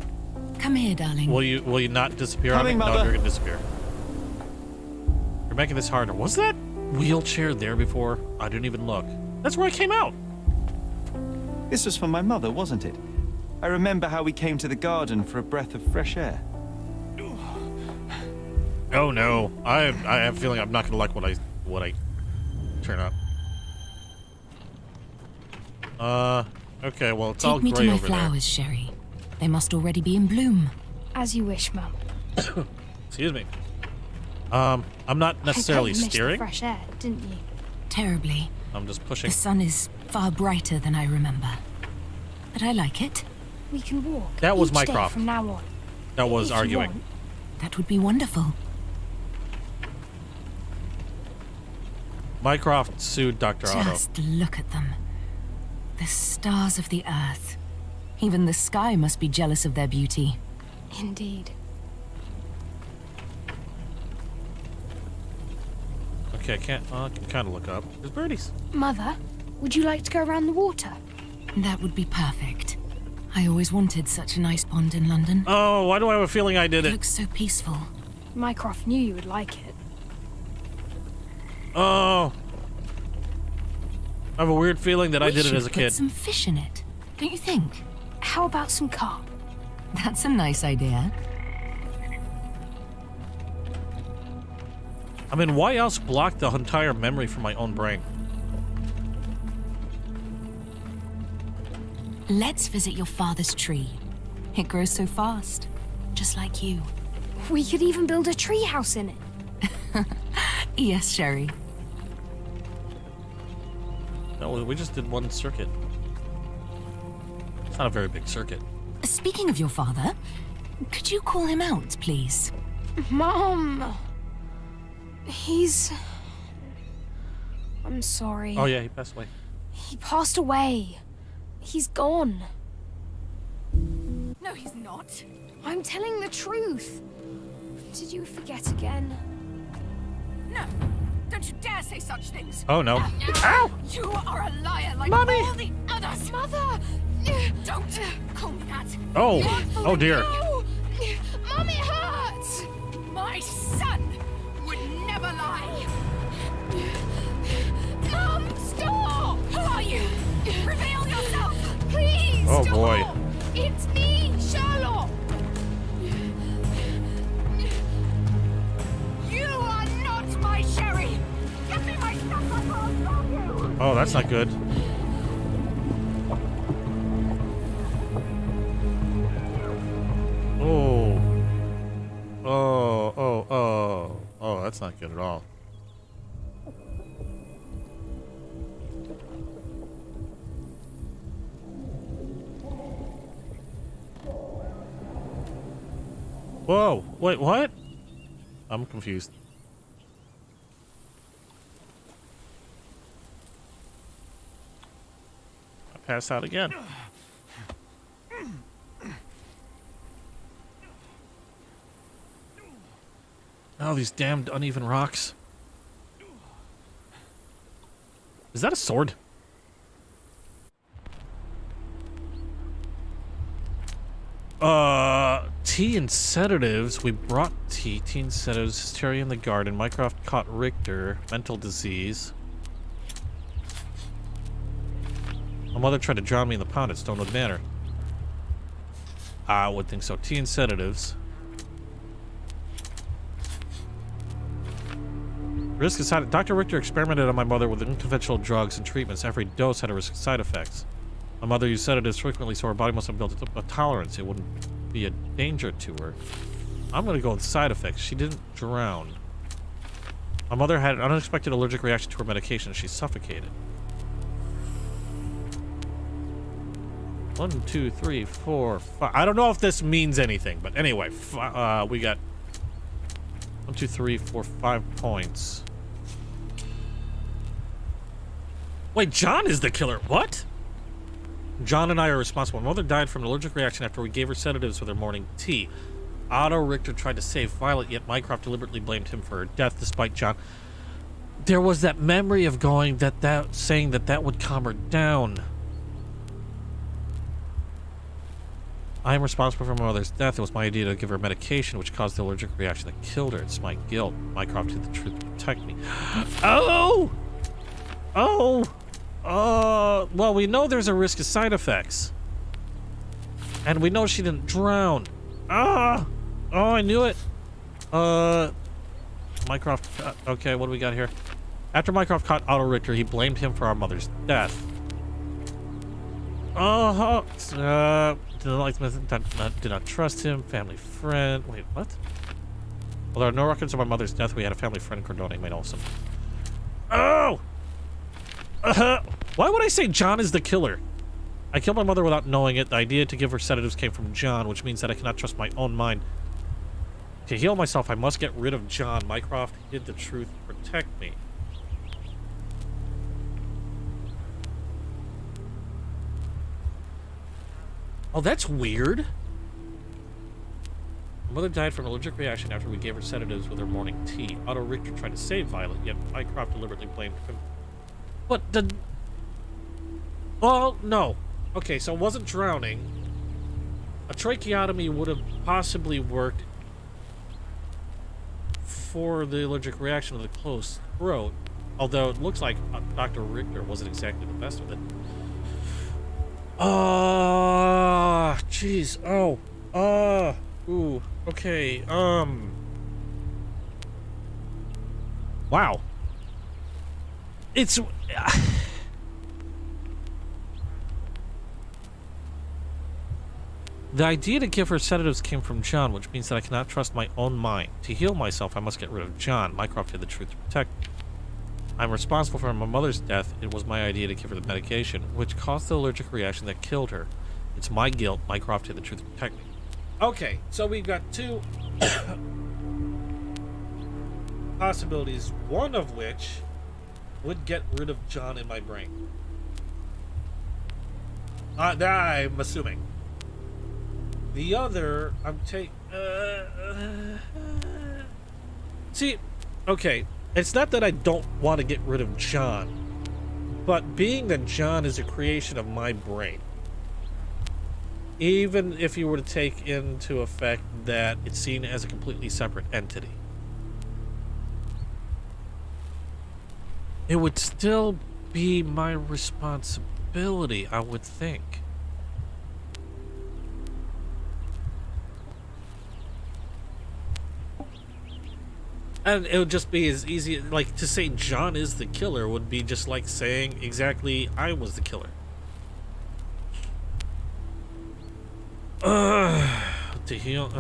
come here, darling. Will you not disappear Coming, on me? No, Mother. you're gonna disappear. You're making this harder. Was that wheelchair there before? I didn't even look. That's where I came out. This was for my mother, wasn't it? I remember how we came to the garden for a breath of fresh air. Oh no, I have a feeling I'm not gonna like what I turn up. Okay, well it's all Take me to gray my over flowers, Sherry. They must already be in bloom. As you wish, Mum. there. Excuse me. I'm not necessarily I bet you missed the steering. fresh air, didn't you? Terribly. I'm just The pushing. sun is far brighter than I remember. But I like it. We can walk. That was each day Mycroft. from now on. That was If you arguing. want. That would be wonderful. Mycroft sued Dr. Otto. Just look at them. The stars of the earth. Even the sky must be jealous of their beauty. Indeed. Okay, I can kind of look up. There's birdies. Mother, would you like to go around the water? That would be perfect. I always wanted such a nice pond in London. Oh, why do I have a feeling I did It it? looks so peaceful. Mycroft knew you would like it. Oh. I have a weird feeling that I We did it should as a put kid. some fish in it, don't you think? How about some carp? That's a nice idea. I mean, why else block the entire memory from my own brain? Let's visit your father's tree. It grows so fast, just like you. We could even build a tree house in it. Yes, Sherry. No, we just did one circuit. It's not a very big circuit. Speaking of your father, could you call him out, please? Mom! He's... I'm sorry. Oh yeah, he passed away. He passed away. He's gone. No, he's not. I'm telling the truth. Did you forget again? No, don't you dare say such things. Oh no. Ow! You are a liar like Mommy! all the others. Mother! Don't call me that. Oh. Oh dear. No! Mom, it hurts! My son would never lie. Mom, stop! Who are you? Reveal yourself. Please, Oh, stop! boy. It's me, Sherlock! You are not my Sherry. Give me my stuff or I'll stop you. Oh, that's not good. Oh. Oh, that's not good at all. Whoa, wait, what? I'm confused. I passed out again. Oh, these damned uneven rocks. Is that a sword? Tea and sedatives. We brought tea and sedatives, hysteria in the garden. Mycroft caught Richter, mental disease. My mother tried to drown me in the pond at Stonewood Manor. I would think so. Tea and sedatives. Risk of side. Dr. Richter experimented on my mother with unconventional drugs and treatments. Every dose had a risk of side effects. My mother used sedatives frequently, so her body must have built a tolerance. It wouldn't be a danger to her. I'm gonna go with side effects. She didn't drown. My mother had an unexpected allergic reaction to her medication. She suffocated. 1, 2, 3, 4, 5. I don't know if this means anything, but anyway, we got 1, 2, 3, 4, 5 points. Wait, John is the killer. What? John and I are responsible. My mother died from an allergic reaction after we gave her sedatives with her morning tea. Otto Richter tried to save Violet, yet Mycroft deliberately blamed him for her death, despite John. There was that memory of going saying that would calm her down. I am responsible for my mother's death. It was my idea to give her medication, which caused the allergic reaction that killed her. It's my guilt. Mycroft hid the truth to protect me. Oh! Oh! Well, we know there's a risk of side effects. And we know she didn't drown. Oh, I knew it. Mycroft, okay, what do we got here? After Mycroft caught Otto Richter, he blamed him for our mother's death. Did not trust him. Family friend. Wait, what? Well, there are no records of my mother's death. We had a family friend, Cordone, made Olsen. Oh! Why would I say John is the killer? I killed my mother without knowing it. The idea to give her sedatives came from John, which means that I cannot trust my own mind. To heal myself, I must get rid of John. Mycroft hid the truth to protect me. Oh, that's weird. My mother died from an allergic reaction after we gave her sedatives with her morning tea. Otto Richter tried to save Violet, yet Mycroft deliberately blamed him. But the... Well, no. Okay, so it wasn't drowning. A tracheotomy would have possibly worked for the allergic reaction of the closed throat. Although it looks like Dr. Richter wasn't exactly the best with it. Jeez. Ooh. Okay. Wow. It's... The idea to give her sedatives came from John, which means that I cannot trust my own mind. To heal myself, I must get rid of John. Mycroft hid the truth to protect me. I'm responsible for my mother's death. It was my idea to give her the medication, which caused the allergic reaction that killed her. It's my guilt. Mycroft hid the truth to protect me. Okay, so we've got two possibilities, one of which would get rid of John in my brain. I'm assuming. The other, see, okay, it's not that I don't want to get rid of John, but being that John is a creation of my brain, even if you were to take into effect that it's seen as a completely separate entity, it would still be my responsibility, I would think. And it would just be as easy, like, to say John is the killer would be just like saying exactly I was the killer. To heal,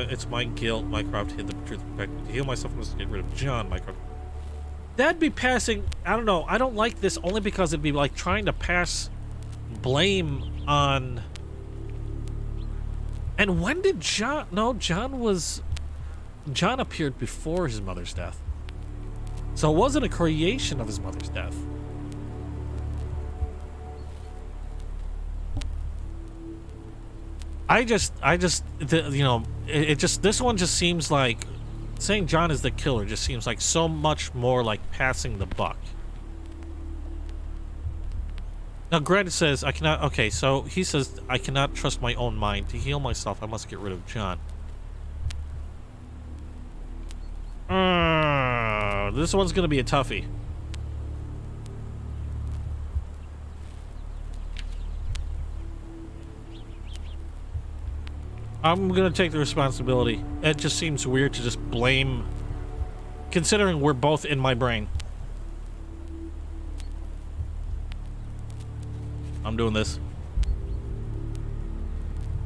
it's my guilt. Mycroft hid the truth. To heal myself, I must get rid of John. Mycroft. That'd be passing, I don't know, I don't like this only because it'd be like trying to pass blame on... And when did John... No, John appeared before his mother's death. So it wasn't a creation of his mother's death. You know, this one just seems like saying John is the killer just seems like so much more like passing the buck. Now, Grant says, I cannot... Okay, so he says, I cannot trust my own mind. To heal myself, I must get rid of John. This one's going to be a toughie. I'm going to take the responsibility. It just seems weird to just blame... Considering we're both in my brain. I'm doing this.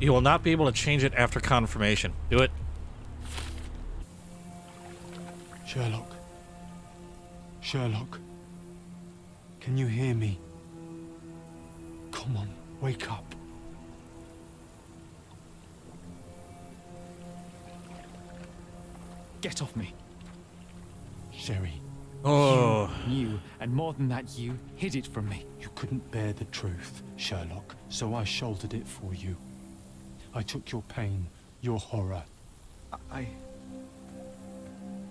You will not be able to change it after confirmation. Do it. Sherlock. Sherlock. Can you hear me? Come on, wake up. Get off me. Sherry. Oh. You knew, and more than that, you hid it from me. You couldn't bear the truth, Sherlock, so I shouldered it for you. I took your pain, your horror.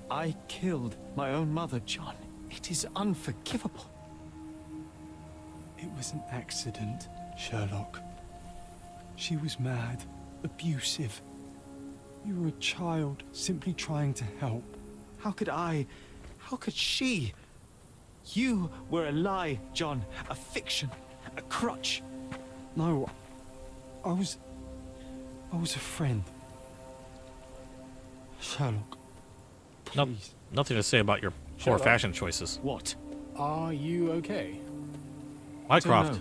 I killed my own mother, John. It is unforgivable. It was an accident, Sherlock. She was mad, abusive. You were a child, simply trying to help. How could I? How could she? You were a lie, John. A fiction. A crutch. No, I was a friend. Sherlock, Nope. please. Nothing to say about your poor Sherlock. fashion choices. What? Are you okay? Mycroft.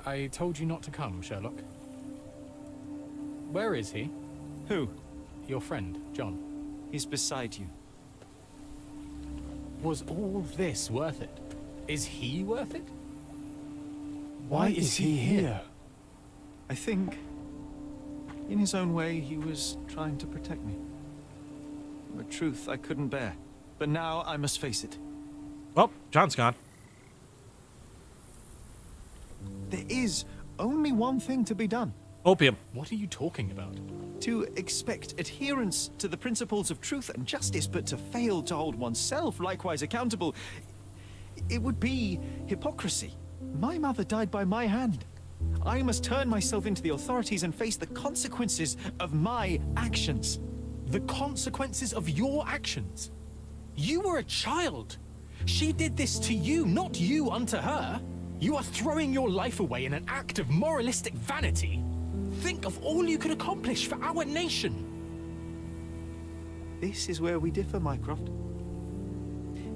I told you not to come, Sherlock. Where is he? Who? Your friend, John. He's beside you. Was all this worth it? Is he worth it? Why is he here? I think, in his own way, he was trying to protect me. A truth I couldn't bear. But now I must face it. Well, John's gone. There is only one thing to be done. Opium. What are you talking about? To expect adherence to the principles of truth and justice, but to fail to hold oneself likewise accountable, it would be hypocrisy. My mother died by my hand. I must turn myself into the authorities and face the consequences of my actions. The consequences of your actions? You were a child. She did this to you, not you unto her. You are throwing your life away in an act of moralistic vanity. Think of all you could accomplish for our nation. This is where we differ, Mycroft.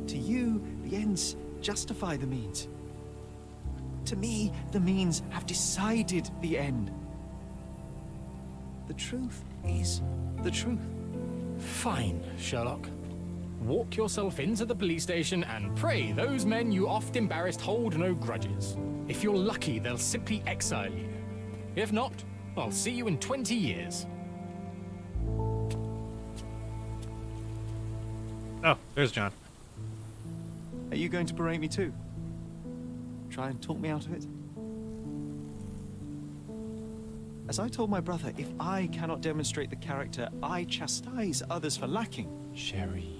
To you, the ends justify the means. To me, the means have decided the end. The truth is the truth. Fine, Sherlock. Walk yourself into the police station and pray those men you oft embarrassed hold no grudges. If you're lucky, they'll simply exile you. If not, I'll see you in 20 years. Oh, there's John. Are you going to berate me too? Try and talk me out of it? As I told my brother, if I cannot demonstrate the character I chastise others for lacking... Sherry,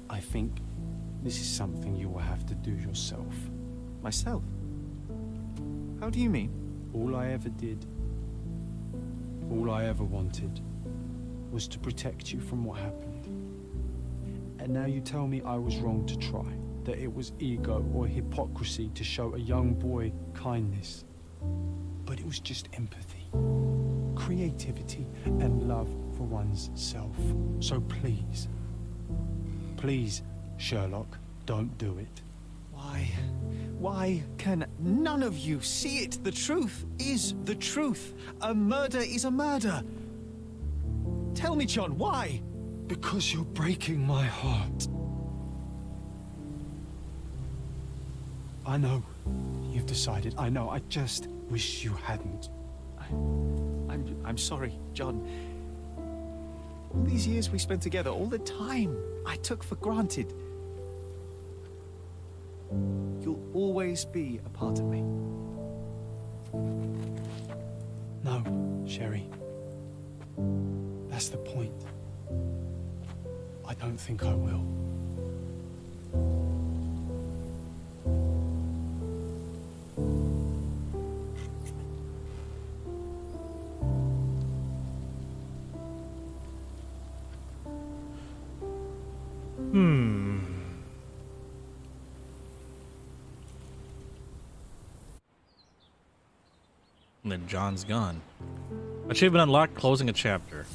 I think this is something you will have to do yourself. Myself? How do you mean? All I ever did, all I ever wanted, was to protect you from what happened. And now you tell me I was wrong to try, that it was ego or hypocrisy to show a young boy kindness. But it was just empathy, creativity, and love for one's self. So please, please, Sherlock, don't do it. Why can none of you see it? The truth is the truth. A murder is a murder. Tell me, John, why? Because you're breaking my heart. I know. You've decided. I know. I just wish you hadn't. I'm sorry, John. All these years we spent together, all the time I took for granted. You'll always be a part of me. No, Sherry. That's the point. I don't think I will. And then John's gone. Achievement unlocked, closing a chapter.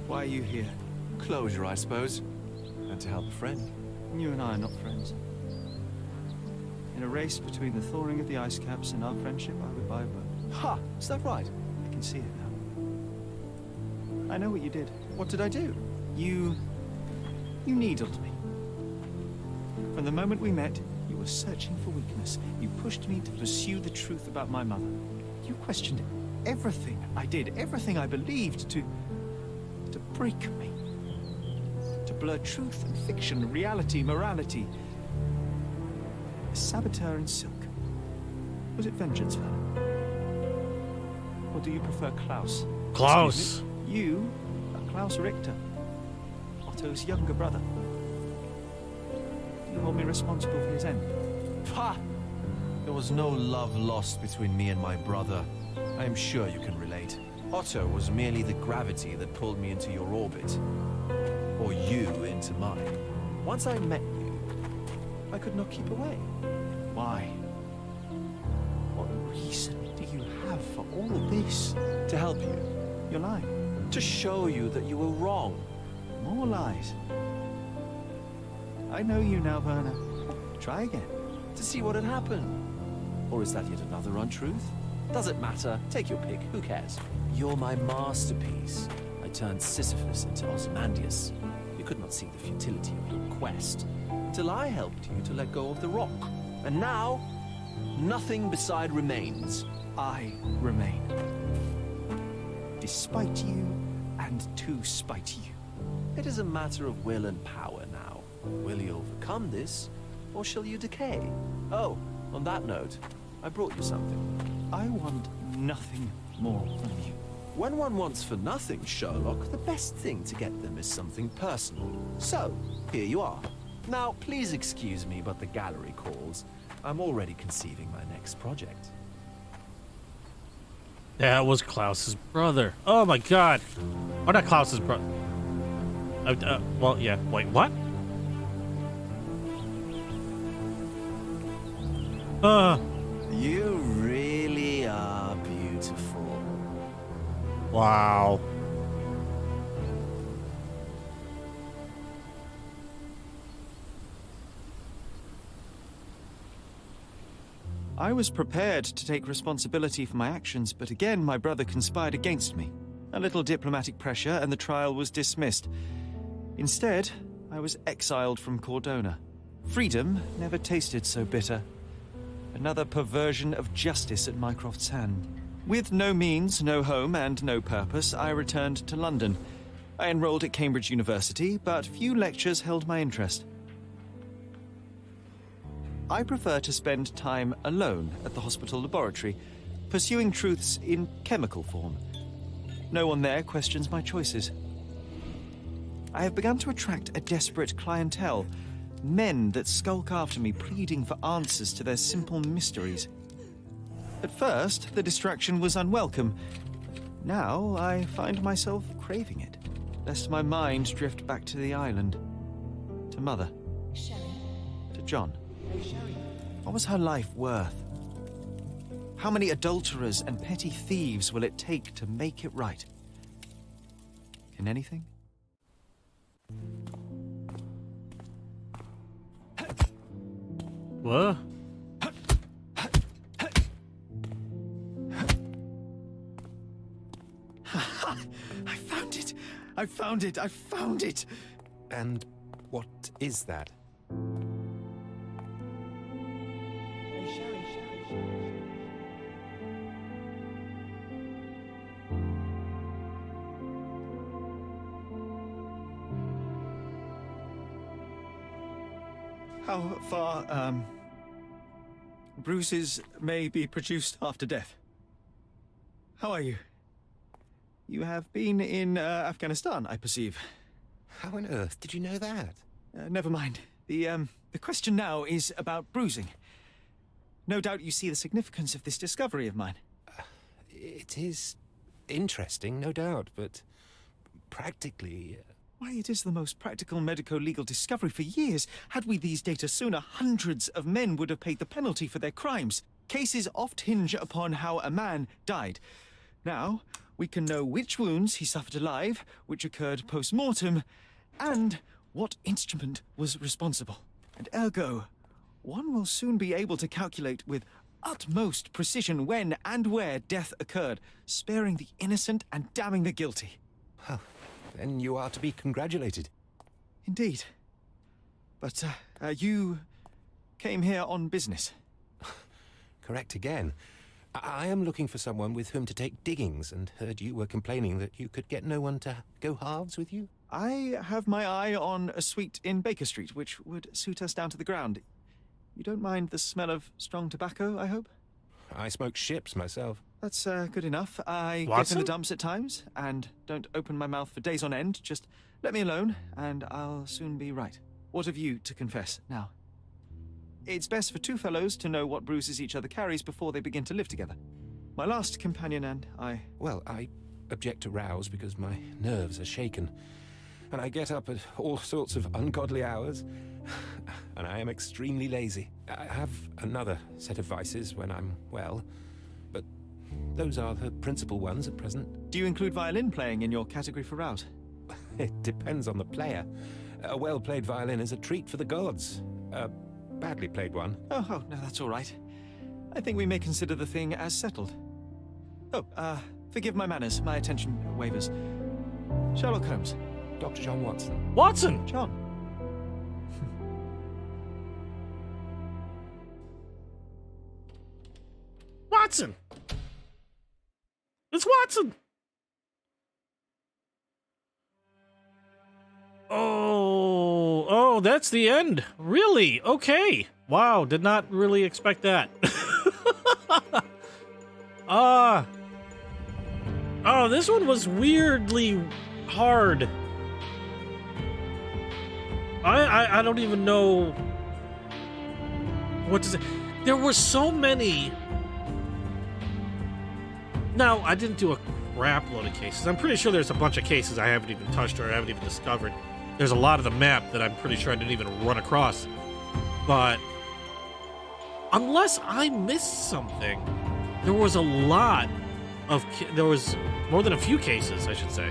Why are you here? Closure, I suppose. And to help a friend. You and I are not friends. In a race between the thawing of the ice caps and our friendship, I would buy a boat. Ha! Is that right? I can see it now. I know what you did. What did I do? You needled me. From the moment we met, you were searching for weakness. You pushed me to pursue the truth about my mother. You questioned everything I did, everything I believed, to break me. To blur truth and fiction, reality, morality. A saboteur in silk. Was it vengeance, Werner? Or do you prefer Klaus? Klaus! You are Klaus Richter, Otto's younger brother. Do you hold me responsible for his end? Ha! There was no love lost between me and my brother. I am sure you can relate. Otto was merely the gravity that pulled me into your orbit. Or you into mine. Once I met you, I could not keep away. Why? What reason do you have for all of this? To help you. You're lying. To show you that you were wrong. More lies. I know you now, Werner. Try again. To see what had happened. Or is that yet another untruth? Does it matter? Take your pick. Who cares? You're my masterpiece. I turned Sisyphus into Ozymandias. You could not see the futility of your quest, till I helped you to let go of the rock. And now, nothing beside remains. I remain. Despite you, and to spite you. It is a matter of will and power now. Will you overcome this, or shall you decay? Oh, on that note, I brought you something. I want nothing more from you. When one wants for nothing, Sherlock, the best thing to get them is something personal. So, here you are. Now, please excuse me, but the gallery calls. I'm already conceiving my next project. That was Klaus's brother. Oh my god. Oh, not Klaus's brother. Well, yeah. Wait, what? You really are beautiful. Wow. I was prepared to take responsibility for my actions, but again my brother conspired against me. A little diplomatic pressure and the trial was dismissed. Instead, I was exiled from Cordona. Freedom never tasted so bitter. Another perversion of justice at Mycroft's hand. With no means, no home, and no purpose, I returned to London. I enrolled at Cambridge University, but few lectures held my interest. I prefer to spend time alone at the hospital laboratory, pursuing truths in chemical form. No one there questions my choices. I have begun to attract a desperate clientele, men that skulk after me, pleading for answers to their simple mysteries. At first, the distraction was unwelcome. Now, I find myself craving it, lest my mind drift back to the island, to Mother, to John. What was her life worth? How many adulterers and petty thieves will it take to make it right? Can anything? What? I found it! I found it! And what is that? How far, bruises may be produced after death. How are you? You have been in Afghanistan, I perceive. How on earth did you know that? Never mind. The question now is about bruising. No doubt you see the significance of this discovery of mine. It is interesting, no doubt, but practically... Why, it is the most practical medico-legal discovery for years. Had we these data sooner, hundreds of men would have paid the penalty for their crimes. Cases oft hinge upon how a man died. Now, we can know which wounds he suffered alive, which occurred post-mortem, and what instrument was responsible. And ergo, one will soon be able to calculate with utmost precision when and where death occurred, sparing the innocent and damning the guilty. Well, then you are to be congratulated. Indeed. But, you came here on business. Correct again. I am looking for someone with whom to take diggings, and heard you were complaining that you could get no one to go halves with you. I have my eye on a suite in Baker Street, which would suit us down to the ground. You don't mind the smell of strong tobacco, I hope? I smoke ships myself. That's good enough. I Watson? get in the dumps at times, and don't open my mouth for days on end. Just let me alone, and I'll soon be right. What have you to confess now? It's best for two fellows to know what bruises each other carries before they begin to live together. My last companion and I... Well, I object to rows because my nerves are shaken. And I get up at all sorts of ungodly hours. And I am extremely lazy. I have another set of vices when I'm well. But those are the principal ones at present. Do you include violin playing in your category for rouse? It depends on the player. A well-played violin is a treat for the gods. A badly played one. Oh, no, that's all right. I think we may consider the thing as settled. Oh, forgive my manners. My attention wavers. Sherlock Holmes. Dr. John Watson. Watson! John. Watson! It's Watson! Oh, that's the end. Really? Okay. Wow, did not really expect that. Oh, this one was weirdly hard. I don't even know what to say. There were so many. Now, I didn't do a crap load of cases. I'm pretty sure there's a bunch of cases I haven't even touched or I haven't even discovered. There's a lot of the map that I'm pretty sure I didn't even run across. But unless I missed something, there was a lot of... There was more than a few cases, I should say,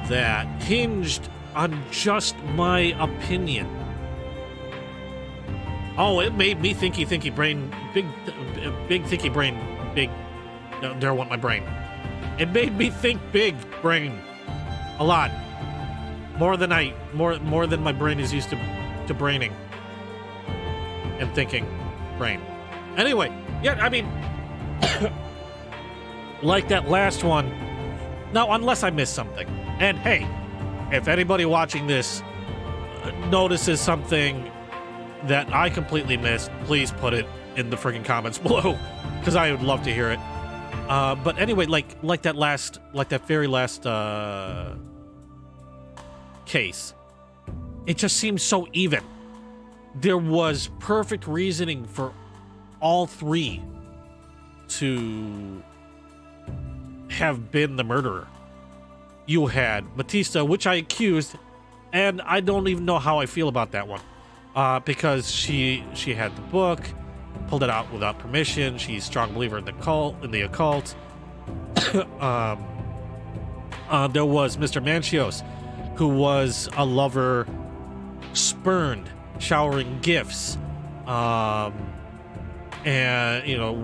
that hinged on just my opinion. Oh, it made me thinky brain, big thinky brain, big... No, there went my brain. It made me think big brain. A lot. More than my brain is used to braining. And thinking brain. Anyway, yeah, I mean, like that last one. Now, unless I missed something. And hey, if anybody watching this notices something that I completely missed, please put it in the freaking comments below, because I would love to hear it. But anyway, like that very last case, it just seems so even. There was perfect reasoning for all three to have been the murderer. You had Batista, which I accused, and I don't even know how I feel about that one, because she had the book, pulled it out without permission. She's a strong believer in the occult. There was Mr. Manchios, who was a lover, spurned, showering gifts, and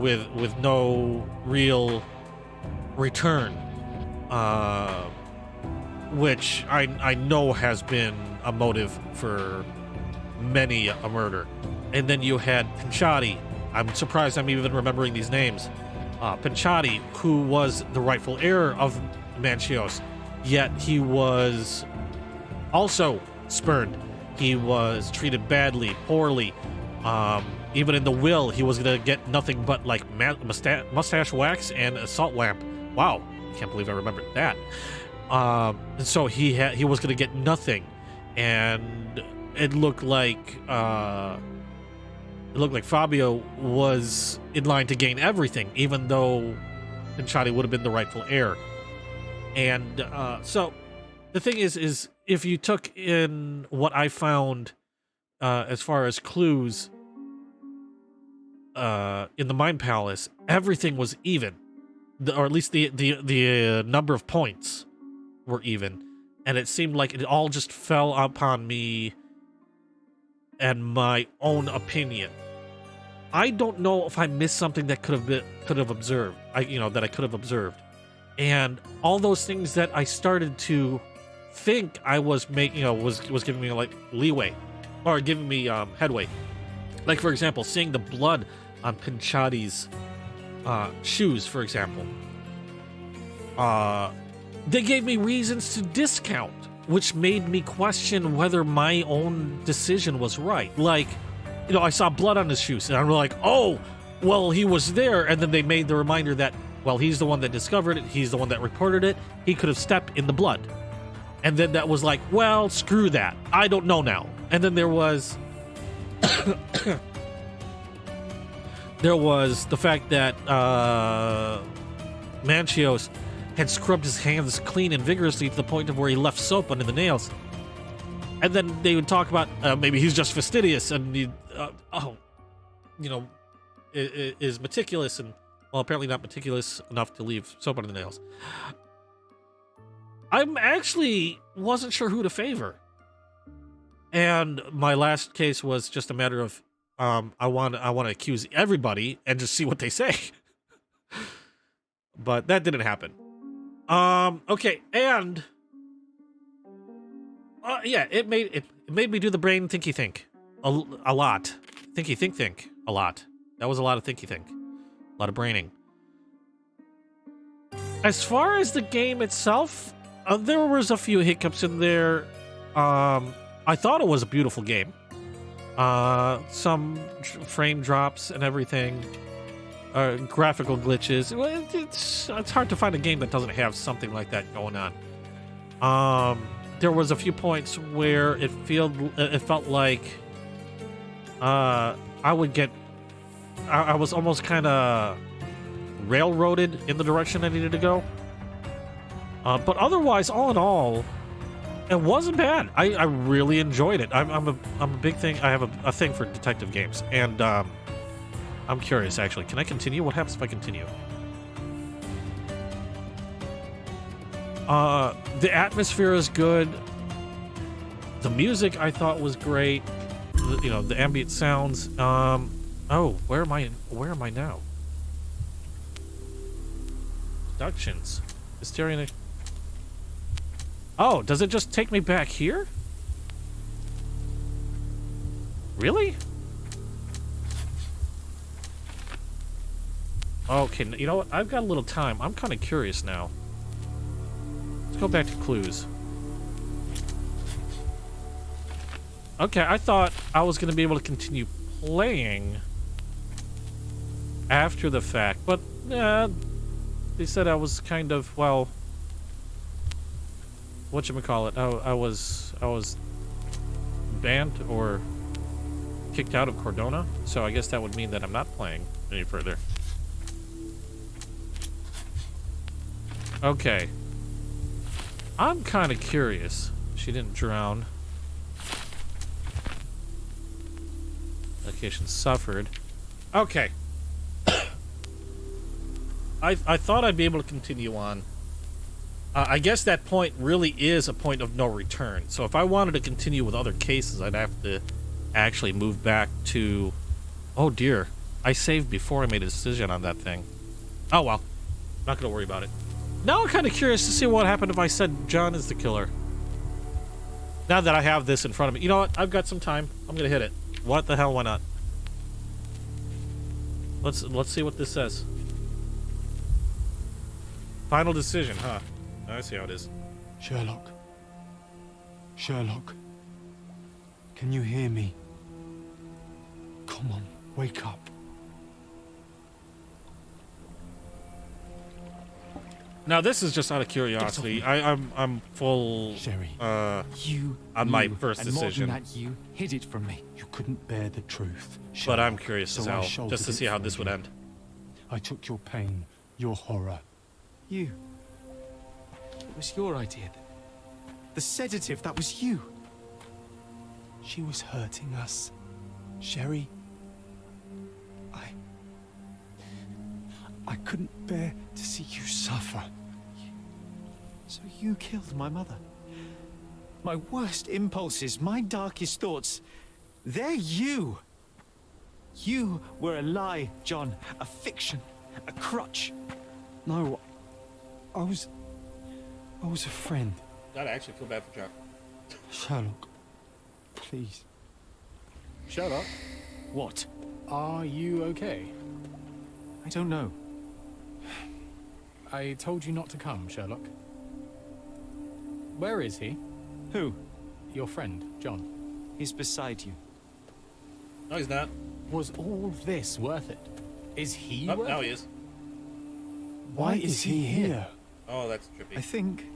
with no real return. which I know has been a motive for many a murder. And then you had Pinchatti. I'm surprised I'm even remembering these names. Pinchatti, who was the rightful heir of Manchios, yet he was also spurned. He was treated badly, poorly. Even in the will, he was gonna get nothing but like mustache wax and a salt lamp. Wow, I can't believe I remembered that. And so he was gonna get nothing, and it looked like Fabio was in line to gain everything, even though Pinchatti would have been the rightful heir. And so the thing is if you took in what I found as far as clues in the Mind Palace, everything was even, or at least the number of points were even, and it seemed like it all just fell upon me and my own opinion. I don't know if I missed something that could have observed. That I could have observed, and all those things that I started to think I was making, was giving me like leeway, or giving me headway. Like for example, seeing the blood on Pinchatti's shoes, for example. They gave me reasons to discount, which made me question whether my own decision was right. Like, I saw blood on his shoes, and I'm like, oh, well, he was there. And then they made the reminder that, well, he's the one that discovered it. He's the one that reported it. He could have stepped in the blood. And then that was like, well, screw that. I don't know now. And then there was the fact that Manchios had scrubbed his hands clean and vigorously to the point of where he left soap under the nails. And then they would talk about maybe he's just fastidious and he, is meticulous, and well, apparently not meticulous enough to leave soap under the nails. I'm actually wasn't sure who to favor. And my last case was just a matter of I want to accuse everybody and just see what they say. But that didn't happen. Okay, and yeah, it made me do the brain thinky think a lot. Thinky think a lot. That was a lot of thinky think. A lot of braining. As far as the game itself, there was a few hiccups in there. I thought it was a beautiful game. Some frame drops and everything. Graphical glitches. It's hard to find a game that doesn't have something like that going on. There was a few points where it felt like I was almost kind of railroaded in the direction I needed to go. But otherwise, all in all, it wasn't bad. I really enjoyed it. I'm a big thing. I have a thing for detective games, and I'm curious. Actually, can I continue? What happens if I continue? The atmosphere is good. The music I thought was great. The ambient sounds. Oh, where am I now? Productions. Hysteria. Oh, does it just take me back here? Really? Okay, you know what? I've got a little time. I'm kind of curious now. Let's go back to clues. Okay, I thought I was going to be able to continue playing after the fact, but they said I was kind of, well, whatchamacallit, I was banned or kicked out of Cordona, so I guess that would mean that I'm not playing any further. Okay. I'm kind of curious. She didn't drown. Location suffered. Okay. I thought I'd be able to continue on. I guess that point really is a point of no return. So if I wanted to continue with other cases, I'd have to actually move back to... Oh dear. I saved before I made a decision on that thing. Oh well. Not going to worry about it. Now I'm kind of curious to see what happened if I said John is the killer. Now that I have this in front of me. You know what? I've got some time. I'm gonna hit it. What the hell? Why not? Let's see what this says. Final decision, huh? I see how it is. Sherlock. Sherlock. Can you hear me? Come on, wake up. Now this is just out of curiosity. I'm full. Sherry, you on my first and decision. More than that, you hid it from me. You couldn't bear the truth. But Sherlock, I'm curious as so I hell, just to shouldered see it how for this would you. end. I took your pain, your horror. You. It was your idea. The sedative, that was you. She was hurting us. Sherry. I couldn't bear to see you suffer. So you killed my mother. My worst impulses, my darkest thoughts, they're you. You were a lie, John. A fiction. A crutch. No, I was a friend. God, I actually feel bad for John. Sherlock, please. Sherlock? What? Are you okay? I don't know. I told you not to come, Sherlock. Where is he? Who? Your friend, John. He's beside you. No, he's not. Was all this worth it? Is he worth now it? he is. Why is he here? Oh, that's trippy. I think,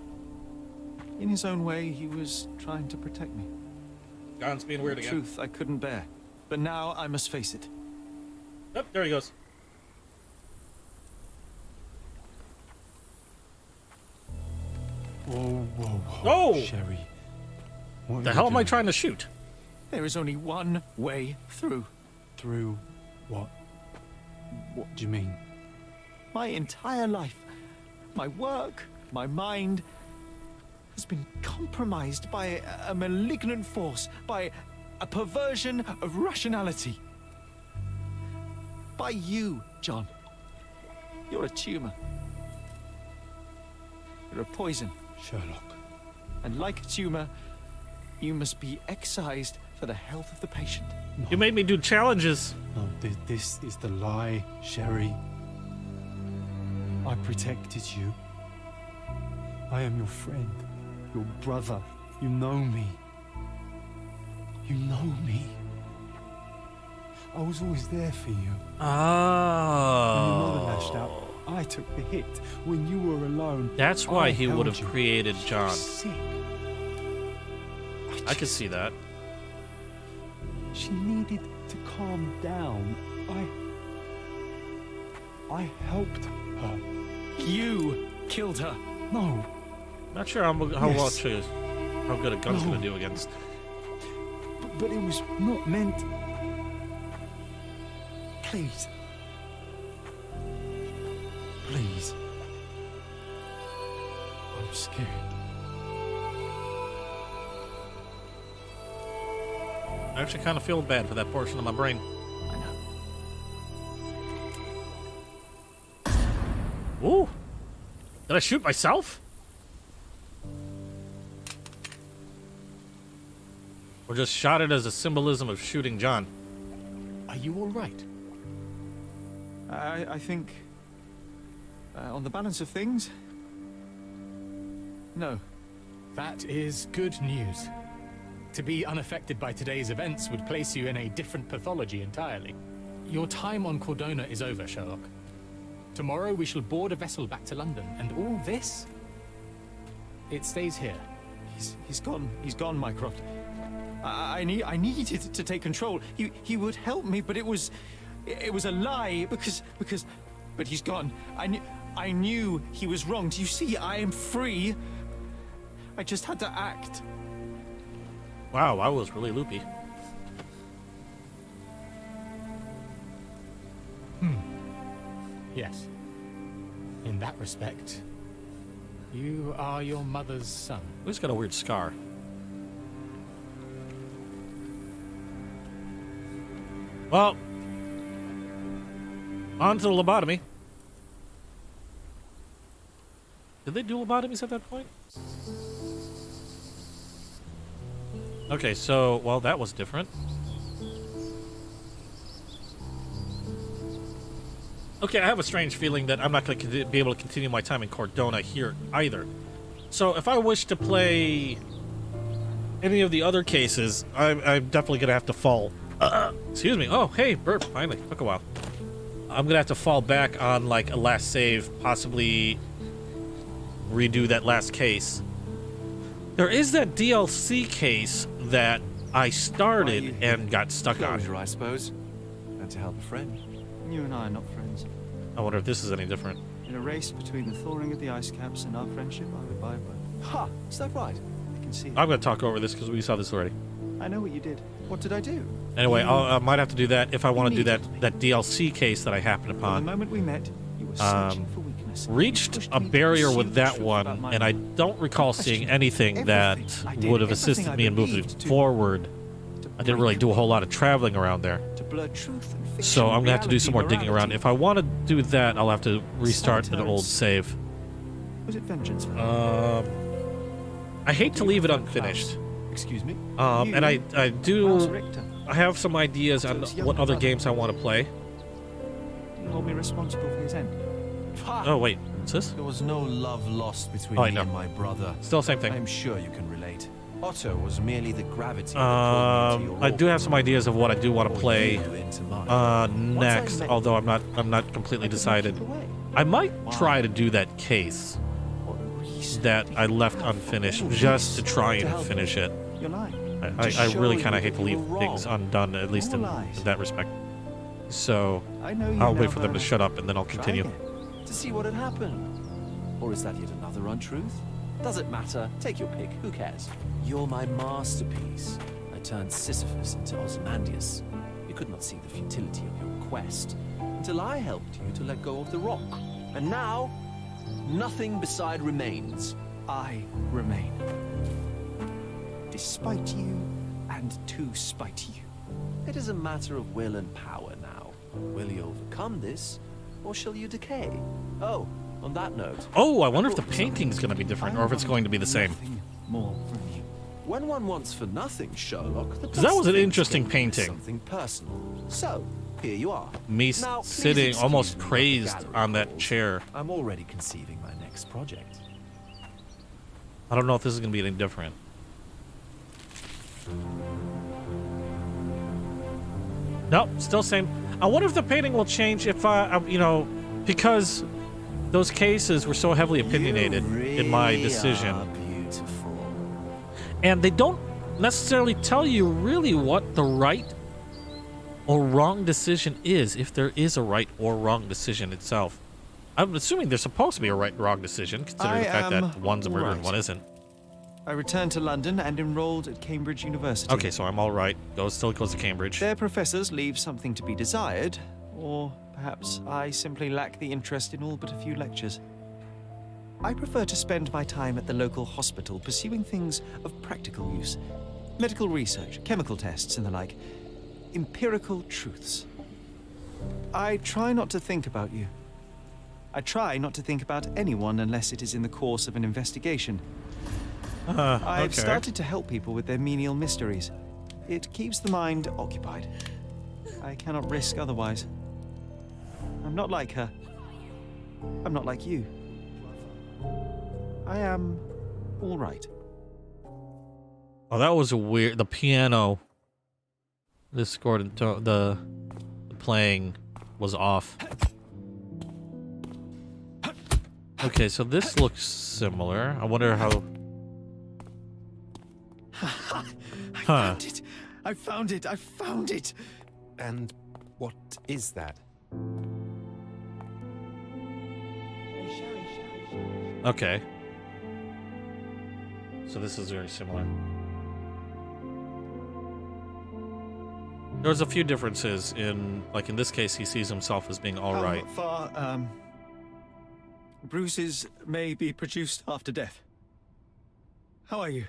in his own way, he was trying to protect me. John's being weird again. Truth I couldn't bear. But now I must face it. Yep, there he goes. Whoa, whoa, whoa. Oh! Sherry. What The are hell you am I doing? trying to shoot? There is only one way through. Through what? What do you mean? My entire life, my work, my mind, has been compromised by a malignant force, by a perversion of rationality. By you, John. You're a tumor. You're a poison. Sherlock. And like a tumor, you must be excised for the health of the patient. No. You made me do challenges. No, this is the lie, Sherry. I protected you. I am your friend, your brother. You know me. You know me. I was always there for you. Oh. When your mother lashed out, I took the hit. When you were alone, That's why I he held would have you. created She John. was sick. I could see that. She needed to calm down. I helped her. You killed her. No. Not sure how Yes. how good a gun's No. gonna do against. But it was not meant. Please. Please. I'm scared. I actually kind of feel bad for that portion of my brain. I know. Ooh. Did I shoot myself? Or just shot it as a symbolism of shooting John? Are you all right? I think, on the balance of things, no. That is good news. To be unaffected by today's events would place you in a different pathology entirely. Your time on Cordona is over, Sherlock. Tomorrow we shall board a vessel back to London, and all this, it stays here. He's gone, Mycroft. I needed to take control. He would help me, but it was a lie but he's gone. I knew he was wrong. Do you see? I am free. I just had to act. Wow, I was really loopy. Yes. In that respect, you are your mother's son. He's got a weird scar. Well, on to the lobotomy. Did they do lobotomies at that point? Okay, so, well, that was different. Okay, I have a strange feeling that I'm not going to be able to continue my time in Cordona here either. So if I wish to play any of the other cases, I'm definitely going to have to fall. Excuse me. Oh, hey, burp. Finally. Took a while. I'm going to have to fall back on, like, a last save, possibly redo that last case. There is that DLC case that I started and got stuck on. Closure, I suppose. And to help a friend. You and I are not friends. I wonder if this is any different. In a race between the thawing of the ice caps and our friendship, I would buy both. Ha! Is that right? I can see it. I'm going to talk over this because we saw this already. I know what you did. What did I do? Anyway, I might have to do that if I want to do that DLC case that I happened upon. The moment we met, you were searching for weakness. Reached a barrier with that one, and I don't recall seeing anything that would have assisted me in moving forward. I didn't really do a whole lot of traveling around there. So I'm going to have to do some more digging around. If I want to do that, I'll have to restart an old save. Was it vengeance? I hate to leave it unfinished. Excuse me? And I have some ideas on what other games I want to play. You hold me responsible for his end. Oh, wait. What's this? There was no love lost between me and my brother. Still the same thing. I'm sure you can relate. Otto was merely the gravity that pulled me to your I do have some ideas of what I do want to play next, met although I'm not completely decided. I might try to do that case that I left unfinished just to try and finish it. I really kind of hate to leave things undone, at least in that respect. So I'll wait for them to shut up and then I'll continue. To see what had happened. Or is that yet another untruth? Does it matter? Take your pick. Who cares? You're my masterpiece. I turned Sisyphus into Ozymandias. You could not see the futility of your quest until I helped you to let go of the rock. And now, nothing beside remains. I remain. Despite you, and to spite you. It is a matter of will and power now. Will you overcome this, or shall you decay? Oh, on that note... Oh, I wonder if the painting's going to be different, or if it's going to be the same. More from you. When one wants for nothing, Sherlock... Because that was an interesting painting. Something personal. So, here you are. Me now, sitting almost crazed on that chair. I'm already conceiving my next project. I don't know if this is going to be any different. Nope, still same. I wonder if the painting will change if you know, because those cases were so heavily opinionated in my decision. And they don't necessarily tell you really what the right or wrong decision is, if there is a right or wrong decision itself. I'm assuming there's supposed to be a right and wrong decision, considering the fact that one's a murder and one isn't. I returned to London and enrolled at Cambridge University. Okay, so I'm all right. Still goes to Cambridge. Their professors leave something to be desired, or perhaps I simply lack the interest in all but a few lectures. I prefer to spend my time at the local hospital pursuing things of practical use. Medical research, chemical tests and the like. Empirical truths. I try not to think about you. I try not to think about anyone unless it is in the course of an investigation. I've started to help people with their menial mysteries. It keeps the mind occupied. I cannot risk otherwise. I'm not like her. I'm not like you. I am all right. Oh, that was a weird... The piano... This scored... The playing was off. Okay, so this looks similar. I wonder how... I found it! I found it! I found it! And what is that? Okay. So this is very similar. There's a few differences in, like in this case, he sees himself as being all right. How far, bruises may be produced after death. How are you?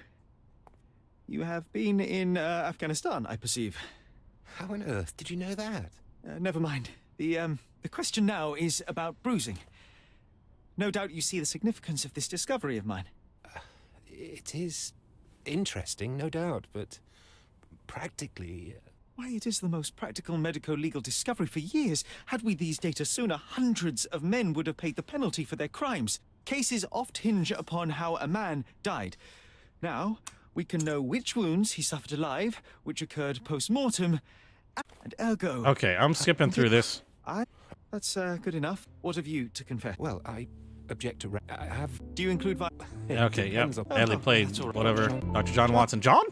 You have been in Afghanistan, I perceive. How on earth did you know that? Never mind. The question now is about bruising. No doubt you see the significance of this discovery of mine. It is interesting, no doubt, but practically... Why, it is the most practical medico-legal discovery for years. Had we these data sooner, hundreds of men would have paid the penalty for their crimes. Cases oft hinge upon how a man died. Now, we can know which wounds he suffered alive, which occurred post-mortem, and ergo... Okay, I'm skipping through this. That's good enough. What have you to confess? Well, I object to... I have... Do you include... Okay, yep. Depends on- Adley played that's all right. whatever. Dr. John Watson. John?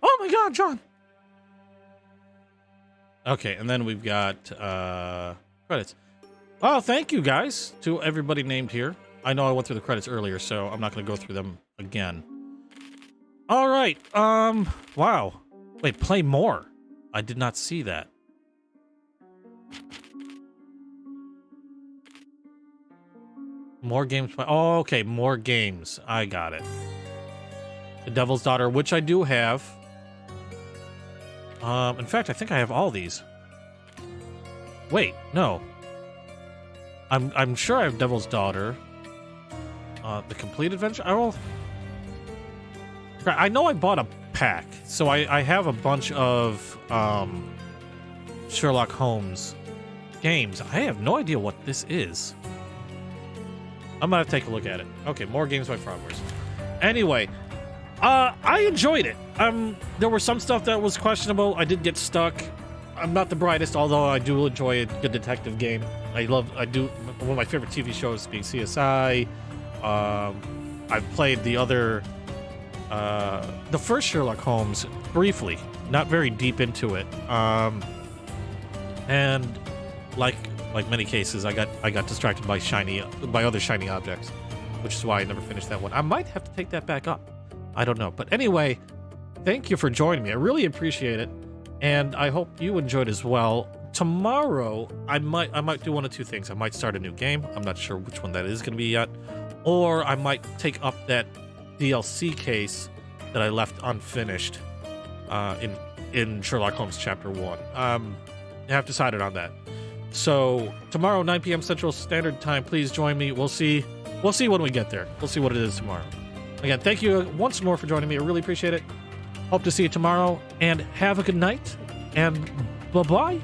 Oh my god, John! Okay, and then we've got credits. Oh, thank you guys to everybody named here. I know I went through the credits earlier, so I'm not going to go through them again. All right. Wow. Wait, play more. I did not see that. More games. Oh, okay. More games. I got it. The Devil's Daughter, which I do have. In fact, I think I have all these. Wait, no. I'm sure I have Devil's Daughter. The Complete Adventure. I know I bought a pack, so I have a bunch of Sherlock Holmes games. I have no idea what this is. I'm gonna have to take a look at it. Okay, more games by Frogwares. Anyway, I enjoyed it. There was some stuff that was questionable. I did get stuck. I'm not the brightest, although I do enjoy a good detective game. I do. One of my favorite TV shows being CSI. I've played the first Sherlock Holmes briefly, not very deep into it. And like many cases, I got distracted by other shiny objects, which is why I never finished that one. I might have to take that back up. I don't know. But anyway, thank you for joining me. I really appreciate it. And I hope you enjoyed as well. Tomorrow, I might do one of two things. I might start a new game. I'm not sure which one that is going to be yet. Or I might take up that DLC case that I left unfinished in Sherlock Holmes Chapter 1. I have decided on that. So tomorrow, 9 p.m. Central Standard Time, please join me. We'll see when we get there. We'll see what it is tomorrow. Again, thank you once more for joining me. I really appreciate it. Hope to see you tomorrow, and have a good night, and bye-bye.